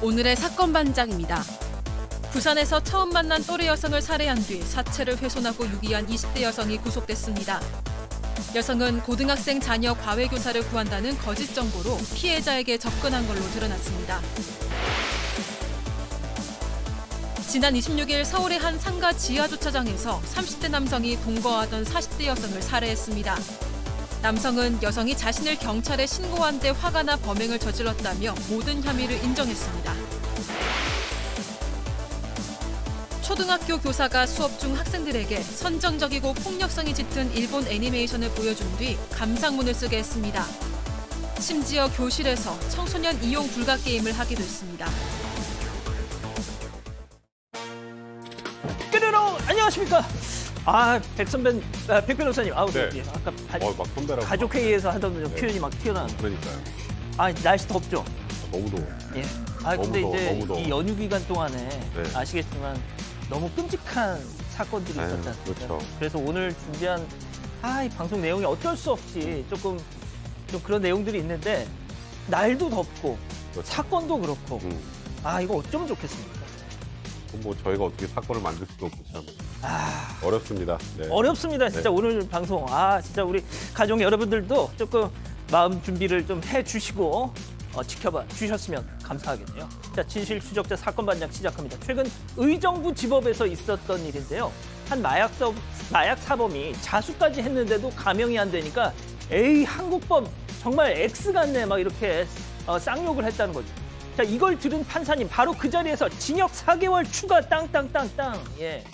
오늘의 사건 반장입니다. 부산에서 처음 만난 또래 여성을 살해한 뒤 사체를 훼손하고 유기한 20대 여성이 구속됐습니다. 여성은 고등학생 자녀 과외교사를 구한다는 거짓 정보로 피해자에게 접근한 걸로 드러났습니다. 지난 26일 서울의 한 상가 지하주차장에서 30대 남성이 동거하던 40대 여성을 살해했습니다. 남성은 여성이 자신을 경찰에 신고한 데 화가 나 범행을 저질렀다며 모든 혐의를 인정했습니다. 초등학교 교사가 수업 중 학생들에게 선정적이고 폭력성이 짙은 일본 애니메이션을 보여준 뒤 감상문을 쓰게 했습니다. 심지어 교실에서 청소년 이용 불가 게임을 하기도 했습니다. 끄르렁 안녕하십니까? 백 변호사님, 네. 예, 아까 막 손대라고. 가족 회의에서 하던 네. 표현이 막 튀어나왔는데, 그러니까요. 날씨 덥죠? 너무 더워. 예. 너무 근데 더워, 이제 너무 더워. 이 연휴 기간 동안에 네. 아시겠지만 너무 끔찍한 사건들이 아유, 있었지 않습니까? 그렇죠. 그래서 오늘 준비한 이 방송 내용이 어쩔 수 없이 좀 그런 내용들이 있는데 날도 덥고 그렇죠. 사건도 그렇고 음. 이거 어쩌면 좋겠습니까? 뭐 저희가 어떻게 사건을 만들 수도 없고 참 어렵습니다. 네. 어렵습니다. 진짜 네. 오늘 방송 진짜 우리 가족 여러분들도 조금 마음 준비를 좀 해주시고 지켜봐 주셨으면 감사하겠네요. 자, 진실 추적자 사건 반장 시작합니다. 최근 의정부 지법에서 있었던 일인데요. 한 마약 사범이 자수까지 했는데도 감형이 안 되니까 에이 한국법 정말 X 같네 막 이렇게 쌍욕을 했다는 거죠. 자, 이걸 들은 판사님 바로 그 자리에서 징역 4개월 추가 땅땅땅땅. 예.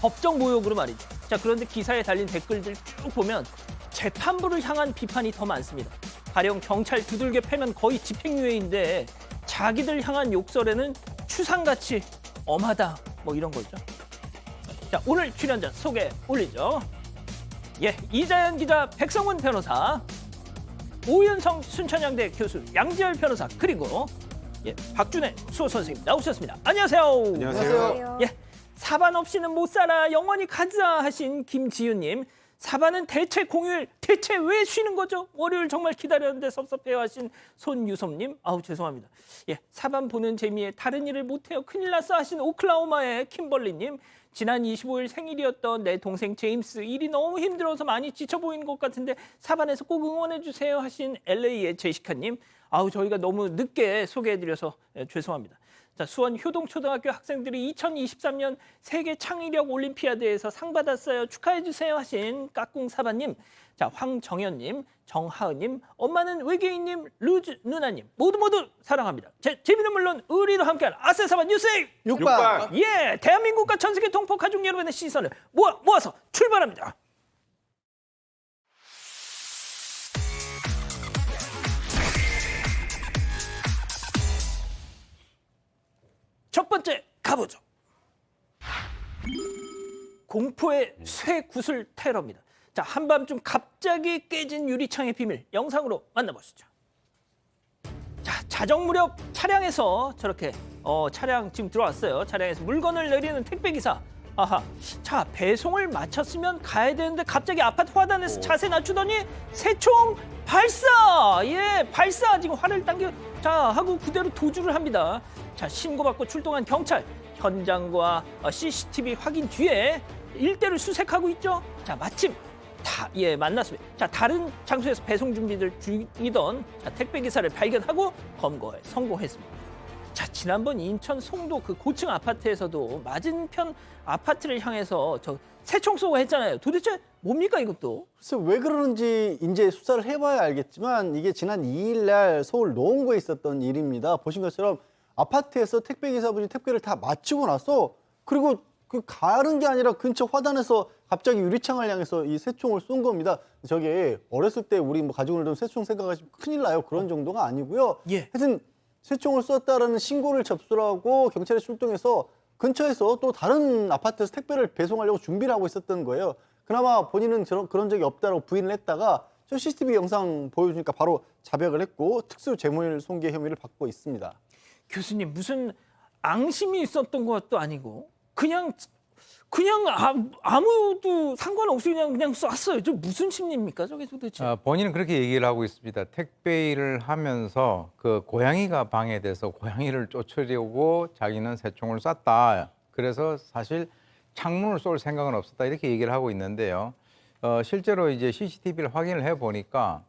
법정 모욕으로 말이죠. 자, 그런데 기사에 달린 댓글들 쭉 보면 재판부를 향한 비판이 더 많습니다. 가령 경찰 두들겨 패면 거의 집행유예인데 자기들 향한 욕설에는 추상같이 엄하다 뭐 이런 거죠. 자, 오늘 출연자 소개 올리죠. 예, 이자연 기자, 백성훈 변호사, 오윤성 순천향대 교수, 양지열 변호사, 그리고 박준혜 수호 선생님 나오셨습니다. 안녕하세요. 안녕하세요. 예, 사반 없이는 못 살아 영원히 가자 하신 김지윤님, 사반은 대체 공휴일, 대체 왜 쉬는 거죠? 월요일 정말 기다렸는데 섭섭해요 하신 손유섭님, 죄송합니다. 예, 사반 보는 재미에 다른 일을 못해요 큰일 났어 하신 오클라호마의 킴벌리님, 지난 25일 생일이었던 내 동생 제임스, 일이 너무 힘들어서 많이 지쳐 보이는 것 같은데 사반에서 꼭 응원해 주세요 하신 LA의 제시카님, 저희가 너무 늦게 소개해드려서 죄송합니다. 자, 수원 효동초등학교 학생들이 2023년 세계 창의력 올림피아드에서 상 받았어요. 축하해 주세요 하신 까꿍사바님, 자, 황정현님, 정하은님, 엄마는 외계인님, 루즈 누나님 모두 사랑합니다. 재미는 물론 의리도 함께하는 아세사바 뉴스 육박. 예, 대한민국과 전 세계 동포 가족 여러분의 시선을 모아서 출발합니다. 첫 번째 가보죠. 공포의 쇠구슬 테러입니다. 자, 한밤중 갑자기 깨진 유리창의 비밀 영상으로 만나보시죠. 자, 자정 무렵 차량에서 저렇게 차량 지금 들어왔어요. 차량에서 물건을 내리는 택배기사. 자, 배송을 마쳤으면 가야 되는데 갑자기 아파트 화단에서 자세 낮추더니 새총 발사! 예, 발사! 지금 화를 하고 그대로 도주를 합니다. 자, 신고받고 출동한 경찰, 현장과 CCTV 확인 뒤에 일대를 수색하고 있죠. 자, 마침 만났습니다. 자, 다른 장소에서 배송 준비들 중이던 택배기사를 발견하고 검거에 성공했습니다. 자, 지난번 인천 송도 그 고층 아파트에서도 맞은편 아파트를 향해서 새총 쏘고 했잖아요. 도대체 뭡니까 이것도? 글쎄 왜 그러는지 이제 수사를 해봐야 알겠지만 이게 지난 2일 날 서울 노원구에 있었던 일입니다. 보신 것처럼 아파트에서 택배기사분이 택배를 다 마치고 나서 그리고 가는 게 아니라 근처 화단에서 갑자기 유리창을 향해서 이 새총을 쏜 겁니다. 저게 어렸을 때 우리 가족을 둔 새총 생각하시면 큰일 나요. 그런 정도가 아니고요. 예. 하여튼 새총을 쐈다라는 신고를 접수하고 경찰에 출동해서 근처에서 또 다른 아파트에서 택배를 배송하려고 준비를 하고 있었던 거예요. 그나마 본인은 그런 적이 없다고 부인을 했다가 저 CCTV 영상 보여주니까 바로 자백을 했고 특수 재물 손괴 혐의를 받고 있습니다. 교수님, 무슨 앙심이 있었던 것도 아니고 그냥 그냥 아무도 상관없이 그냥 쐈어요. 저 무슨 심리입니까, 저게 도대체? 본인은 그렇게 얘기를 하고 있습니다. 택배 일을 하면서 그 고양이가 방해돼서 고양이를 쫓으려고 자기는 새총을 쐈다. 그래서 사실 창문을 쏠 생각은 없었다. 이렇게 얘기를 하고 있는데요. 실제로 이제 CCTV를 확인을 해 보니까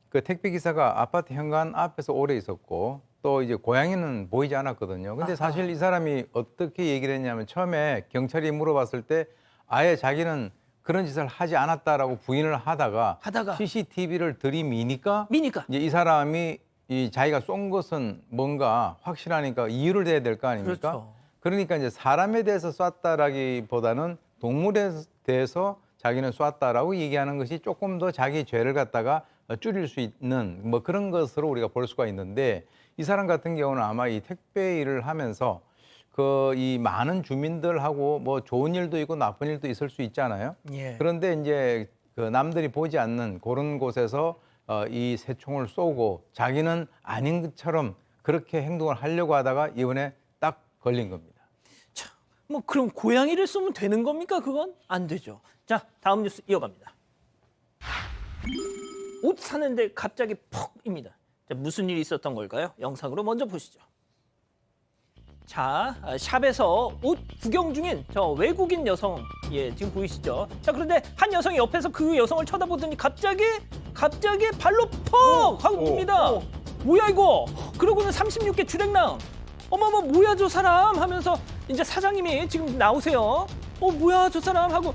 그 택배 기사가 아파트 현관 앞에서 오래 있었고 또 이제 고양이는 보이지 않았거든요. 근데 사실 이 사람이 어떻게 얘기를 했냐면 처음에 경찰이 물어봤을 때 아예 자기는 그런 짓을 하지 않았다라고 부인을 하다가 CCTV를 들이미니까 미니까. 이제 이 사람이 이 자기가 쏜 것은 뭔가 확실하니까 이유를 대야 될 거 아닙니까? 그렇죠. 그러니까 이제 사람에 대해서 쐈다라기보다는 동물에 대해서 자기는 쐈다라고 얘기하는 것이 조금 더 자기 죄를 갖다가 줄일 수 있는 뭐 그런 것으로 우리가 볼 수가 있는데 이 사람 같은 경우는 아마 이 택배 일을 하면서 그 이 많은 주민들하고 뭐 좋은 일도 있고 나쁜 일도 있을 수 있잖아요. 예. 그런데 이제 그 남들이 보지 않는 그런 곳에서 이 새총을 쏘고 자기는 아닌 것처럼 그렇게 행동을 하려고 하다가 이번에 딱 걸린 겁니다. 자, 뭐 그럼 고양이를 쏘면 되는 겁니까? 그건 안 되죠. 자, 다음 뉴스 이어갑니다. 옷 사는데 갑자기 퍽입니다. 자, 무슨 일이 있었던 걸까요? 영상으로 먼저 보시죠. 자, 샵에서 옷 구경 중인 저 외국인 여성, 예, 지금 보이시죠? 자, 그런데 한 여성이 옆에서 그 여성을 쳐다보더니 갑자기 발로 퍽 하고 늡니다. 뭐야 이거? 그러고는 36개 주랭랑. 어머머 뭐야 저 사람 하면서 이제 사장님이 지금 나오세요. 뭐야 저 사람 하고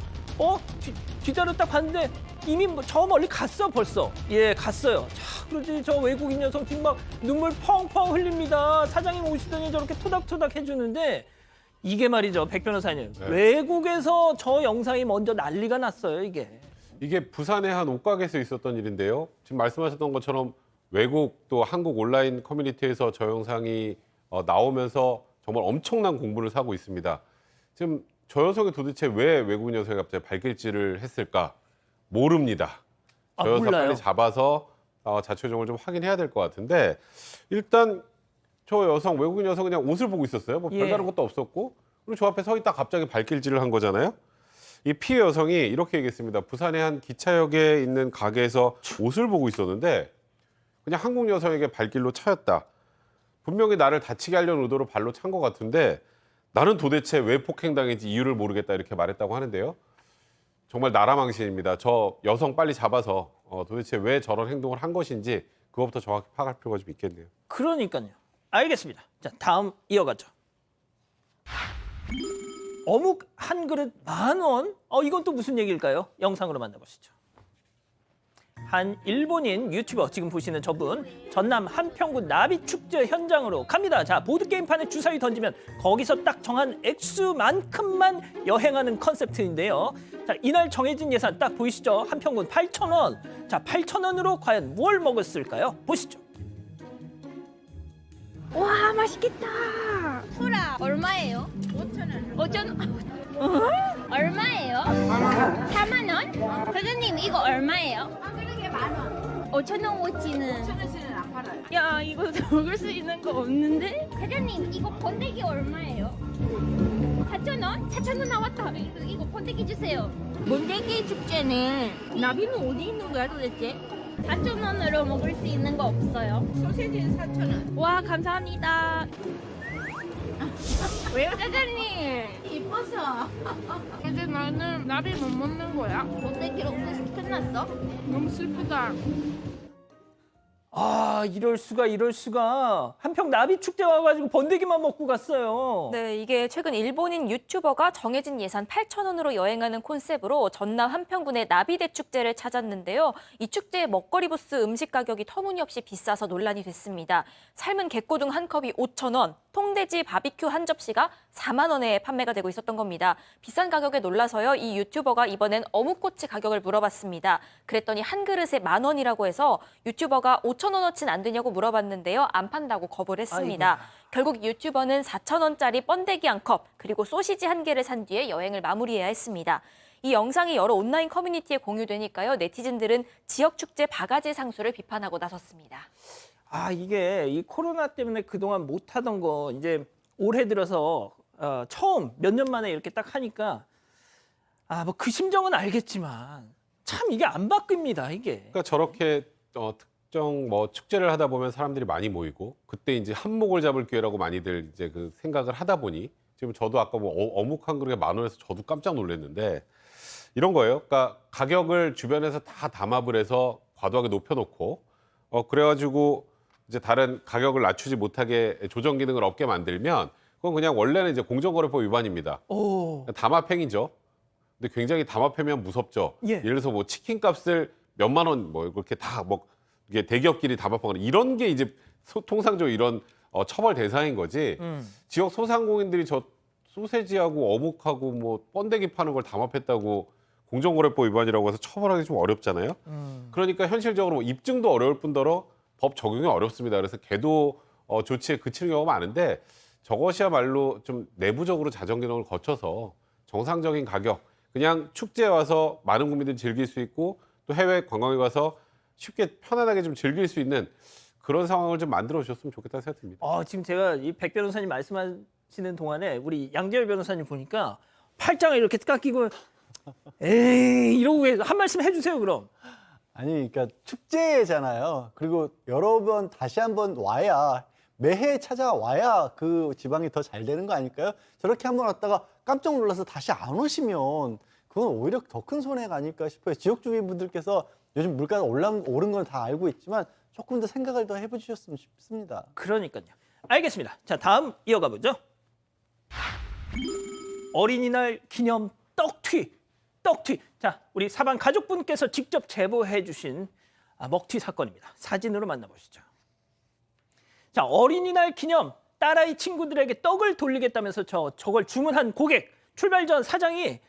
뒤자료 딱 봤는데 이미 저 멀리 갔어 벌써. 예, 갔어요. 자, 그러지 저 외국인 여성 지금 막 눈물 펑펑 흘립니다. 사장님 오시더니 저렇게 토닥토닥 해주는데 이게 말이죠, 백 변호사님. 네. 외국에서 저 영상이 먼저 난리가 났어요, 이게. 이게 부산의 한 옷가게에서 있었던 일인데요. 지금 말씀하셨던 것처럼 외국 또 한국 온라인 커뮤니티에서 저 영상이 나오면서 정말 엄청난 공분을 사고 있습니다. 지금 저 여성이 도대체 왜 외국인 여성이 갑자기 발길질을 했을까? 모릅니다. 저 여성 몰라요. 빨리 잡아서 자초정을 좀 확인해야 될 것 같은데 일단 저 여성, 외국인 여성 그냥 옷을 보고 있었어요. 뭐 예. 별다른 것도 없었고 그리고 저 앞에 서 있다 갑자기 발길질을 한 거잖아요. 이 피해 여성이 이렇게 얘기했습니다. 부산의 한 기차역에 있는 가게에서 옷을 보고 있었는데 그냥 한국 여성에게 발길로 차였다. 분명히 나를 다치게 하려는 의도로 발로 찬 것 같은데 나는 도대체 왜 폭행당했는지 이유를 모르겠다 이렇게 말했다고 하는데요. 정말 나라망신입니다. 저 여성 빨리 잡아서 도대체 왜 저런 행동을 한 것인지 그것부터 정확히 파악할 필요가 좀 있겠네요. 그러니까요. 알겠습니다. 자, 다음 이어가죠. 어묵 한 그릇 10,000원? 이건 또 무슨 얘기일까요? 영상으로 만나보시죠. 한 일본인 유튜버, 지금 보시는 저분, 전남 한평군 나비축제 현장으로 갑니다. 자, 보드게임판에 주사위 던지면 거기서 딱 정한 액수만큼만 여행하는 컨셉트인데요. 자, 이날 정해진 예산 딱 보이시죠? 한평군 8,000원. 자, 8,000원으로 과연 뭘 먹었을까요? 보시죠. 와 맛있겠다. 소라 얼마예요? 5,000원. 5,000원. 얼마예요? 4만 원? 사장님 이거 얼마예요? 그러게 10,000원. 5,000원어치는 5,000원치는 안 팔아요. 야 이거 먹을 수 있는 거 없는데? 사장님 이거 번데기 얼마예요? 4,000원? 4,000원 나왔다. 이거 번데기 주세요. 번데기 축제는 나비는 어디 있는 거야 도대체? 4,000원으로 먹을 수 있는 거 없어요? 소세지는 4,000원. 와 감사합니다. 왜요 사장님? 이뻐서. 이제 나는 나비 못 먹는 거야? 번데기로 끝났어? 너무 슬프다. 이럴 수가. 한평 나비축제 와가지고 번데기만 먹고 갔어요. 네, 이게 최근 일본인 유튜버가 정해진 예산 8,000원으로 여행하는 콘셉트로 전남 한평군의 나비대 축제를 찾았는데요. 이 축제의 먹거리 부스 음식 가격이 터무니없이 비싸서 논란이 됐습니다. 삶은 개꼬등 한 컵이 5,000원, 통돼지 바비큐 한 접시가 4만 원에 판매가 되고 있었던 겁니다. 비싼 가격에 놀라서요. 이 유튜버가 이번엔 어묵꼬치 가격을 물어봤습니다. 그랬더니 한 그릇에 10,000원이라고 해서 유튜버가 5,000원어치는 안 되냐고 물어봤는데요. 안 판다고 거부를 했습니다. 아이고. 결국 유튜버는 4,000원짜리 번데기 한 컵, 그리고 소시지 한 개를 산 뒤에 여행을 마무리해야 했습니다. 이 영상이 여러 온라인 커뮤니티에 공유되니까요. 네티즌들은 지역 축제 바가지 상수를 비판하고 나섰습니다. 이게 이 코로나 때문에 그동안 못하던 거 이제 올해 들어서 처음 몇 년 만에 이렇게 딱 하니까 뭐 그 심정은 알겠지만 참 이게 안 바뀝니다 이게. 그러니까 저렇게 특정 뭐 축제를 하다 보면 사람들이 많이 모이고 그때 이제 한몫을 잡을 기회라고 많이들 이제 그 생각을 하다 보니 지금 저도 아까 뭐 어묵 한 그릇에 10,000원에서 저도 깜짝 놀랐는데 이런 거예요. 그러니까 가격을 주변에서 다 담합을 해서 과도하게 높여놓고 그래가지고 이제 다른 가격을 낮추지 못하게 조정 기능을 없게 만들면 그건 그냥 원래는 이제 공정거래법 위반입니다. 오. 담합행위죠. 근데 굉장히 담합하면 무섭죠. 예. 예를 들어서 뭐 치킨 값을 몇만 원 뭐 이렇게 다 뭐 이게 대기업끼리 담합하거나 이런 게 이제 통상적으로 이런 처벌 대상인 거지. 지역 소상공인들이 저 소세지하고 어묵하고 뭐 번데기 파는 걸 담합했다고 공정거래법 위반이라고 해서 처벌하기 좀 어렵잖아요. 그러니까 현실적으로 뭐 입증도 어려울 뿐더러 법 적용이 어렵습니다. 그래서 계도 조치에 그치는 경우가 많은데 저것이야말로 좀 내부적으로 자정 기능을 거쳐서 정상적인 가격, 그냥 축제에 와서 많은 국민들이 즐길 수 있고 또 해외 관광에 가서 쉽게 편안하게 좀 즐길 수 있는 그런 상황을 좀 만들어 주셨으면 좋겠다는 생각이 듭니다. 지금 제가 이 백 변호사님 말씀하시는 동안에 우리 양재열 변호사님 보니까 팔짱을 이렇게 깎이고 에이 이러고 한 말씀 해주세요 그럼. 아니, 그러니까 축제잖아요. 그리고 여러 번 다시 한번 와야 매해 찾아와야 그 지방이 더 잘 되는 거 아닐까요? 저렇게 한번 왔다가 깜짝 놀라서 다시 안 오시면 그건 오히려 더 큰 손해가 아닐까 싶어요. 지역 주민분들께서 요즘 물가가 오른 건 다 알고 있지만 조금 더 생각을 더 해보셨으면 싶습니다. 그러니까요. 알겠습니다. 자 다음 이어가 보죠. 어린이날 기념 떡튀. 자 우리 사반 가족분께서 직접 제보해 주신 먹튀 사건입니다. 사진으로 만나보시죠. 자 어린이날 기념 딸아이 친구들에게 떡을 돌리겠다면서 저걸 주문한 고객 출발 전 사장이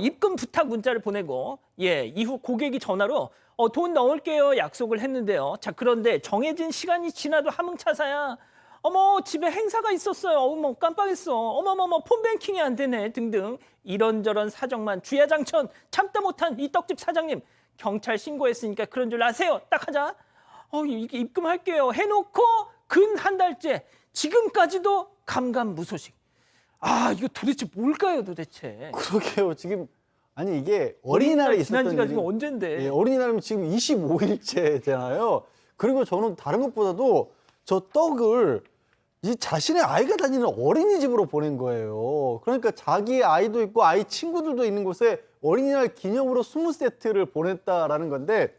입금 부탁 문자를 보내고 이후 고객이 전화로 돈 넣을게요 약속을 했는데요. 자 그런데 정해진 시간이 지나도 함흥차사야. 어머 집에 행사가 있었어요. 어머 깜빡했어. 어머머머 폰뱅킹이 안 되네 등등 이런저런 사정만 주야장천 참다 못한 이 떡집 사장님 경찰 신고했으니까 그런 줄 아세요. 딱 하자. 이게 입금할게요 해놓고 근 한 달째 지금까지도 감감무소식. 이거 도대체 뭘까요 도대체. 그러게요. 지금 아니 이게 어린이날에 지난 있었던 지가 일이 지금 언젠데. 예, 어린이날이면 지금 25일째잖아요. 그리고 저는 다른 것보다도 저 떡을 이 자신의 아이가 다니는 어린이집으로 보낸 거예요. 그러니까 자기의 아이도 있고 아이 친구들도 있는 곳에 어린이날 기념으로 20세트를 보냈다라는 건데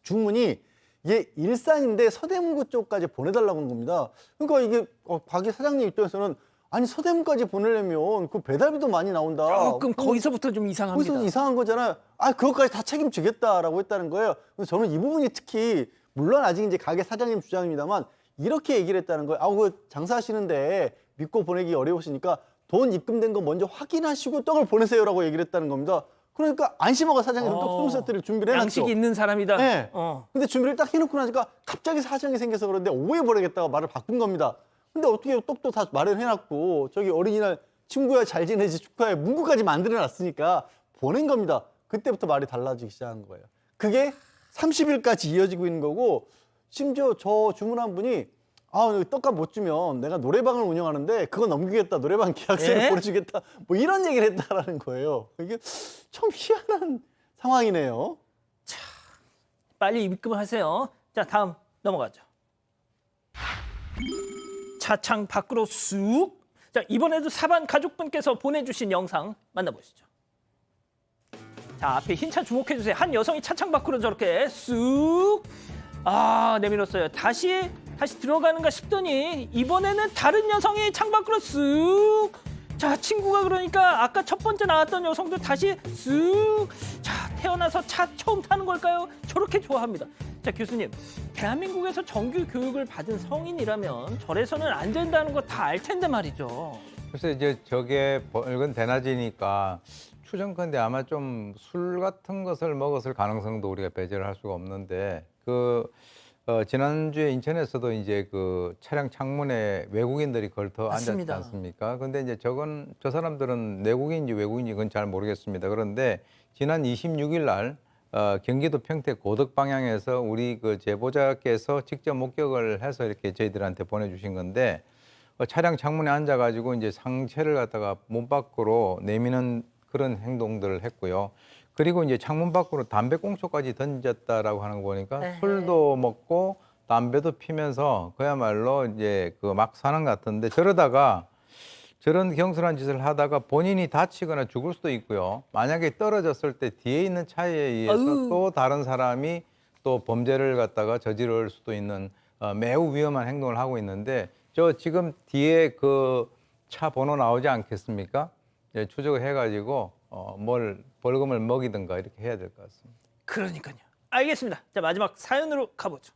주문이 이게 일산인데 서대문구 쪽까지 보내달라고 하는 겁니다. 그러니까 이게 가게 사장님 입장에서는 아니 서대문까지 보내려면 그 배달비도 많이 나온다. 조금 거기서부터 좀 이상합니다. 거기서 이상한 거잖아요. 그것까지 다 책임지겠다라고 했다는 거예요. 그래서 저는 이 부분이 특히 물론 아직 이제 가게 사장님 주장입니다만 이렇게 얘기를 했다는 거예요. 그 장사하시는데 믿고 보내기 어려우시니까 돈 입금된 거 먼저 확인하시고 떡을 보내세요라고 얘기를 했다는 겁니다. 그러니까 안심하고 사장님은 떡 20세트를 준비를 해놨죠. 양식이 있는 사람이다. 네. 근데 준비를 딱 해놓고 나니까 갑자기 사정이 생겨서 그런데 오해 버리겠다고 말을 바꾼 겁니다. 근데 어떻게 떡도 다 마련해놨고 저기 어린이날 친구야 잘 지내지 축하해 문구까지 만들어놨으니까 보낸 겁니다. 그때부터 말이 달라지기 시작한 거예요. 그게 30일까지 이어지고 있는 거고 심지어 저 주문한 분이 떡값 못 주면 내가 노래방을 운영하는데 그거 넘기겠다. 노래방 계약서를 보내주겠다. 뭐 이런 얘기를 했다라는 거예요. 이게 참 희한한 상황이네요. 빨리 입금하세요. 자 다음 넘어가죠. 차창 밖으로 쑥. 자 이번에도 사반 가족분께서 보내주신 영상 만나보시죠. 자 앞에 흰 차 주목해 주세요. 한 여성이 차창 밖으로 저렇게 쑥 내밀었어요. 다시 들어가는가 싶더니 이번에는 다른 여성이 창 밖으로 쑥. 자 친구가 그러니까 아까 첫 번째 나왔던 여성도 다시 쑥. 자 태어나서 차 처음 타는 걸까요? 저렇게 좋아합니다. 자 교수님, 대한민국에서 정규 교육을 받은 성인이라면 절에서는 안 된다는 거 다 알 텐데 말이죠. 그래서 이제 저게 벌건 대낮이니까 추정컨대 아마 좀 술 같은 것을 먹었을 가능성도 우리가 배제를 할 수가 없는데 지난주에 인천에서도 이제 그 차량 창문에 외국인들이 걸터 앉았지 맞습니다. 않습니까? 근데 이제 저 사람들은 내국인인지 외국인인지 그건 잘 모르겠습니다. 그런데 지난 26일 날 경기도 평택 고덕 방향에서 우리 그 제보자께서 직접 목격을 해서 이렇게 저희들한테 보내주신 건데 차량 창문에 앉아가지고 이제 상체를 갖다가 몸 밖으로 내미는 그런 행동들을 했고요. 그리고 이제 창문 밖으로 담배꽁초까지 던졌다라고 하는 거 보니까 술도 먹고 담배도 피면서 그야말로 이제 그 막 사는 것 같은데 저러다가 저런 경솔한 짓을 하다가 본인이 다치거나 죽을 수도 있고요. 만약에 떨어졌을 때 뒤에 있는 차에 의해서 또 다른 사람이 또 범죄를 갖다가 저지를 수도 있는 매우 위험한 행동을 하고 있는데 저 지금 뒤에 그 차 번호 나오지 않겠습니까? 예, 추적을 해가지고 뭘 벌금을 먹이든가 이렇게 해야 될 것 같습니다. 그러니까요. 알겠습니다. 자, 마지막 사연으로 가보죠.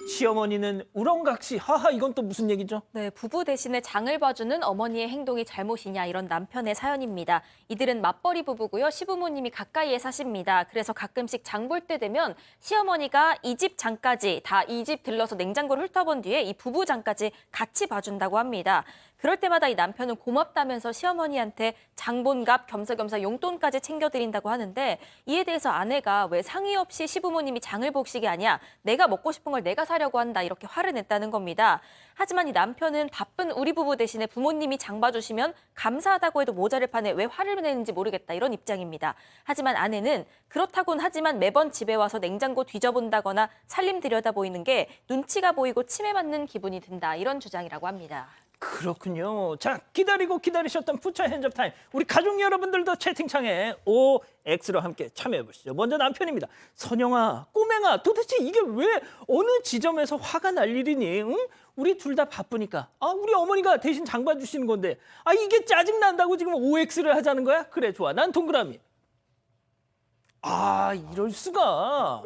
시어머니는 우렁각시. 하하, 이건 또 무슨 얘기죠? 네, 부부 대신에 장을 봐주는 어머니의 행동이 잘못이냐 이런 남편의 사연입니다. 이들은 맞벌이 부부고요. 시부모님이 가까이에 사십니다. 그래서 가끔씩 장 볼 때 되면 시어머니가 이 집 장까지 다 이 집 들러서 냉장고를 훑어본 뒤에 이 부부 장까지 같이 봐준다고 합니다. 그럴 때마다 이 남편은 고맙다면서 시어머니한테 장본갑 겸사겸사 용돈까지 챙겨드린다고 하는데 이에 대해서 아내가 왜 상의 없이 시부모님이 장을 보시게 하냐, 내가 먹고 싶은 걸 내가 사려고 한다 이렇게 화를 냈다는 겁니다. 하지만 이 남편은 바쁜 우리 부부 대신에 부모님이 장 봐주시면 감사하다고 해도 모자를 파네 왜 화를 내는지 모르겠다 이런 입장입니다. 하지만 아내는 그렇다곤 하지만 매번 집에 와서 냉장고 뒤져본다거나 살림 들여다보이는 게 눈치가 보이고 침해받는 기분이 든다 이런 주장이라고 합니다. 그렇군요. 자, 기다리셨던 푸처 핸즈업 타임. 우리 가족 여러분들도 채팅창에 OX로 함께 참여해 보시죠. 먼저 남편입니다. 선영아, 꼬맹아, 도대체 이게 왜 어느 지점에서 화가 날 일이니? 응? 우리 둘 다 바쁘니까. 우리 어머니가 대신 장 봐주시는 건데. 이게 짜증 난다고 지금 OX를 하자는 거야? 그래, 좋아. 난 동그라미. 이럴 수가.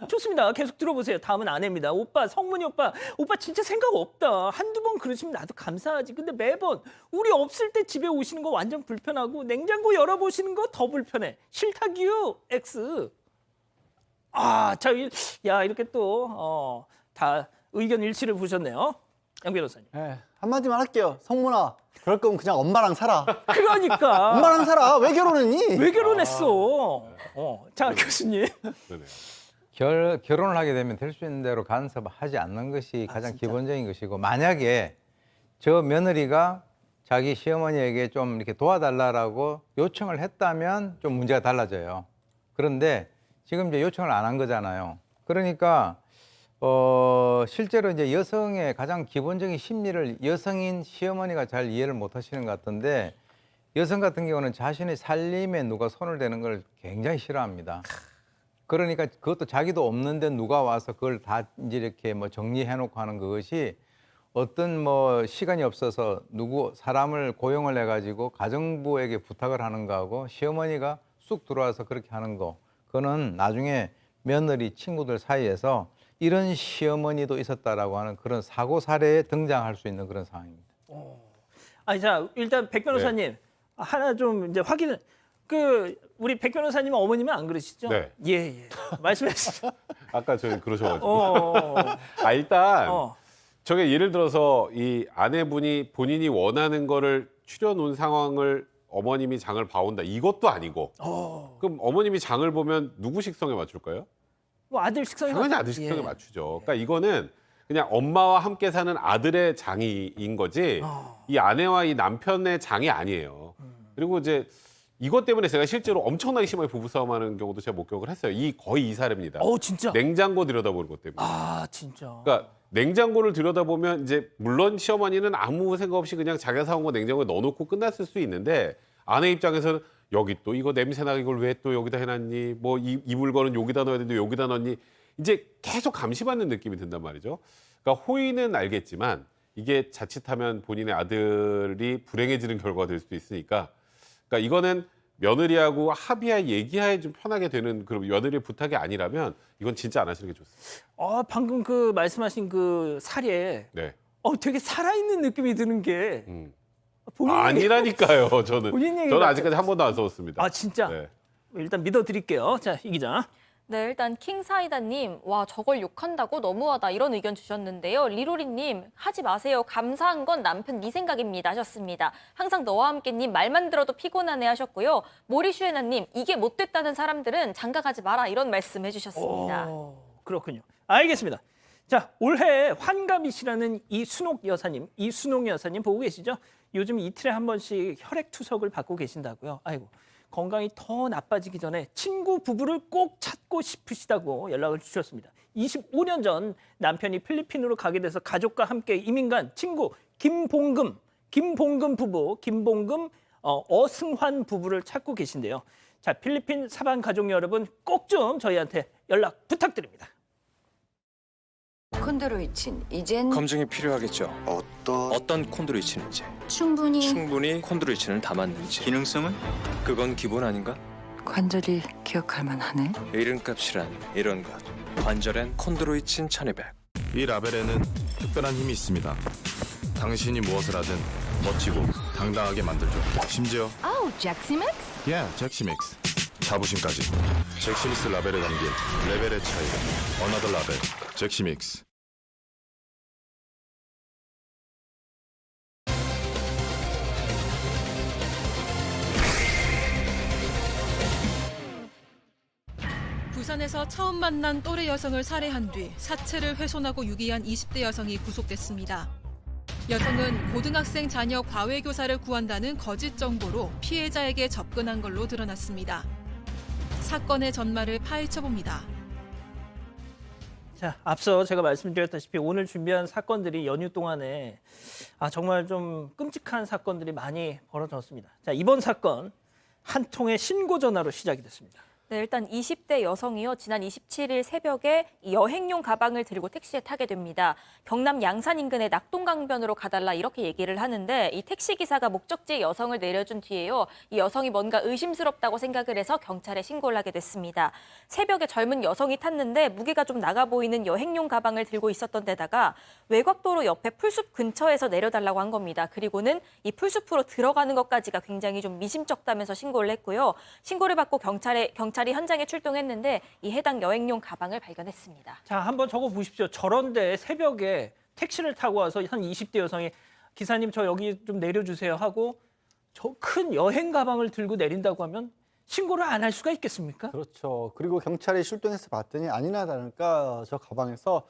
좋습니다. 계속 들어보세요. 다음은 아내입니다. 오빠, 성문이 오빠 진짜 생각 없다. 한두 번 그러시면 나도 감사하지. 근데 매번 우리 없을 때 집에 오시는 거 완전 불편하고 냉장고 열어보시는 거 더 불편해. 싫다기요, X. 자, 이렇게 또 다 의견 일치를 보셨네요. 양 변호사님. 네, 한마디만 할게요. 성문아, 그럴 거면 그냥 엄마랑 살아. 그러니까. 엄마랑 살아. 왜 결혼했니? 왜 결혼했어? 자, 교수님. 네네. 결혼을 하게 되면 될 수 있는 대로 간섭하지 않는 것이 가장 기본적인 것이고 만약에 저 며느리가 자기 시어머니에게 좀 이렇게 도와달라고 요청을 했다면 좀 문제가 달라져요. 그런데 지금 이제 요청을 안 한 거잖아요. 그러니까 실제로 이제 여성의 가장 기본적인 심리를 여성인 시어머니가 잘 이해를 못 하시는 것 같은데 여성 같은 경우는 자신의 살림에 누가 손을 대는 걸 굉장히 싫어합니다. 그러니까 그것도 자기도 없는데 누가 와서 그걸 다 이제 이렇게 뭐 정리해놓고 하는 그것이 어떤 뭐 시간이 없어서 사람을 고용을 해가지고 가정부에게 부탁을 하는 거하고 시어머니가 쑥 들어와서 그렇게 하는 거, 그거는 나중에 며느리 친구들 사이에서 이런 시어머니도 있었다라고 하는 그런 사고 사례에 등장할 수 있는 그런 상황입니다. 자, 일단 백 변호사님 하나 좀 이제 확인을. 우리 백 변호사님은 어머님은 안 그러시죠? 네. 예. 말씀해 주시죠. 아까 저희 그러셔가지고. 일단 저게 예를 들어서 이 아내분이 본인이 원하는 거를 추려놓은 상황을 어머님이 장을 봐온다. 이것도 아니고. 그럼 어머님이 장을 보면 누구 식성에 맞출까요? 뭐 아들 식성에 당연히 아들 식성에 맞추죠. 그러니까 이거는 그냥 엄마와 함께 사는 아들의 장이인 거지 이 아내와 이 남편의 장이 아니에요. 그리고 이제 이것 때문에 제가 실제로 엄청나게 심하게 부부싸움하는 경우도 제가 목격을 했어요. 거의 이 사례입니다. 진짜? 냉장고 들여다보는 것 때문에. 진짜. 그러니까 냉장고를 들여다보면 이제 물론 시어머니는 아무 생각 없이 그냥 자기가 사온 거 냉장고에 넣어놓고 끝났을 수 있는데 아내 입장에서는 여기 또 이거 냄새나게 이걸 왜 또 여기다 해놨니? 뭐 이 물건은 여기다 넣어야 되는데 여기다 넣니? 이제 계속 감시받는 느낌이 든단 말이죠. 그러니까 호의는 알겠지만 이게 자칫하면 본인의 아들이 불행해지는 결과가 될 수도 있으니까 그러니까 이거는 며느리하고 합의하에 얘기하에 좀 편하게 되는 그런 며느리의 부탁이 아니라면 이건 진짜 안 하시는 게 좋습니다. 방금 말씀하신 사례 네. 되게 살아있는 느낌이 드는 게 본인 아니라니까요. 저는 본인 얘기 저는 같아요. 아직까지 한 번도 안 써봤습니다. 진짜? 네. 일단 믿어드릴게요. 자, 이 기자. 네, 일단 킹사이다님, 와 저걸 욕한다고 너무하다 이런 의견 주셨는데요. 리로리님, 하지 마세요. 감사한 건 남편 네 생각입니다 하셨습니다. 항상 너와 함께님 말만 들어도 피곤하네 하셨고요. 모리슈에나님, 이게 못됐다는 사람들은 장가가지 마라 이런 말씀 해주셨습니다. 그렇군요. 알겠습니다. 자, 올해 환갑이시라는 이순옥 여사님 보고 계시죠? 요즘 이틀에 한 번씩 혈액 투석을 받고 계신다고요. 아이고, 건강이 더 나빠지기 전에 친구 부부를 꼭 찾고 싶으시다고 연락을 주셨습니다. 25년 전 남편이 필리핀으로 가게 돼서 가족과 함께 이민 간 친구 김봉금 부부, 어승환 부부를 찾고 계신데요. 자, 필리핀 사방 가족 여러분 꼭 좀 저희한테 연락 부탁드립니다. 콘드로이친 이젠 검증이 필요하겠죠. 어떤 콘드로이친인지 충분히 콘드로이친을 담았는지 기능성은 그건 기본 아닌가? 관절이 기억할 만하네. 이름값이란 이런 것. 관절엔 콘드로이친 1200. 이 라벨에는 특별한 힘이 있습니다. 당신이 무엇을 하든 멋지고 당당하게 만들죠. 심지어 아우, 잭시맥스? 잭시믹스. 자부심까지. 잭시믹스 라벨에 담긴 레벨의 차이. 어나더 라벨. 잭시믹스. 부산에서 처음 만난 또래 여성을 살해한 뒤 사체를 훼손하고 유기한 20대 여성이 구속됐습니다. 여성은 고등학생 자녀 과외교사를 구한다는 거짓 정보로 피해자에게 접근한 걸로 드러났습니다. 사건의 전말을 파헤쳐봅니다. 자, 앞서 제가 말씀드렸다시피 오늘 준비한 사건들이 연휴 동안에 정말 좀 끔찍한 사건들이 많이 벌어졌습니다. 자, 이번 사건 한 통의 신고 전화로 시작이 됐습니다. 네, 일단 20대 여성이요. 지난 27일 새벽에 이 여행용 가방을 들고 택시에 타게 됩니다. 경남 양산 인근의 낙동강변으로 가달라 이렇게 얘기를 하는데 이 택시기사가 목적지에 여성을 내려준 뒤에요. 이 여성이 뭔가 의심스럽다고 생각을 해서 경찰에 신고를 하게 됐습니다. 새벽에 젊은 여성이 탔는데 무게가 좀 나가 보이는 여행용 가방을 들고 있었던 데다가 외곽도로 옆에 풀숲 근처에서 내려달라고 한 겁니다. 그리고는 이 풀숲으로 들어가는 것까지가 굉장히 좀 미심쩍다면서 신고를 했고요. 신고를 받고 경찰이 현장에 출동했는데 이 해당 여행용 가방을 발견했습니다. 자, 한번 적어 보십시오. 저런데 새벽에 택시를 타고 와서 한 20대 여성이 기사님 저 여기 좀 내려주세요 하고 저 큰 여행 가방을 들고 내린다고 하면 신고를 안 할 수가 있겠습니까? 그렇죠. 그리고 경찰이 출동해서 봤더니 아니나 다를까 저 가방에서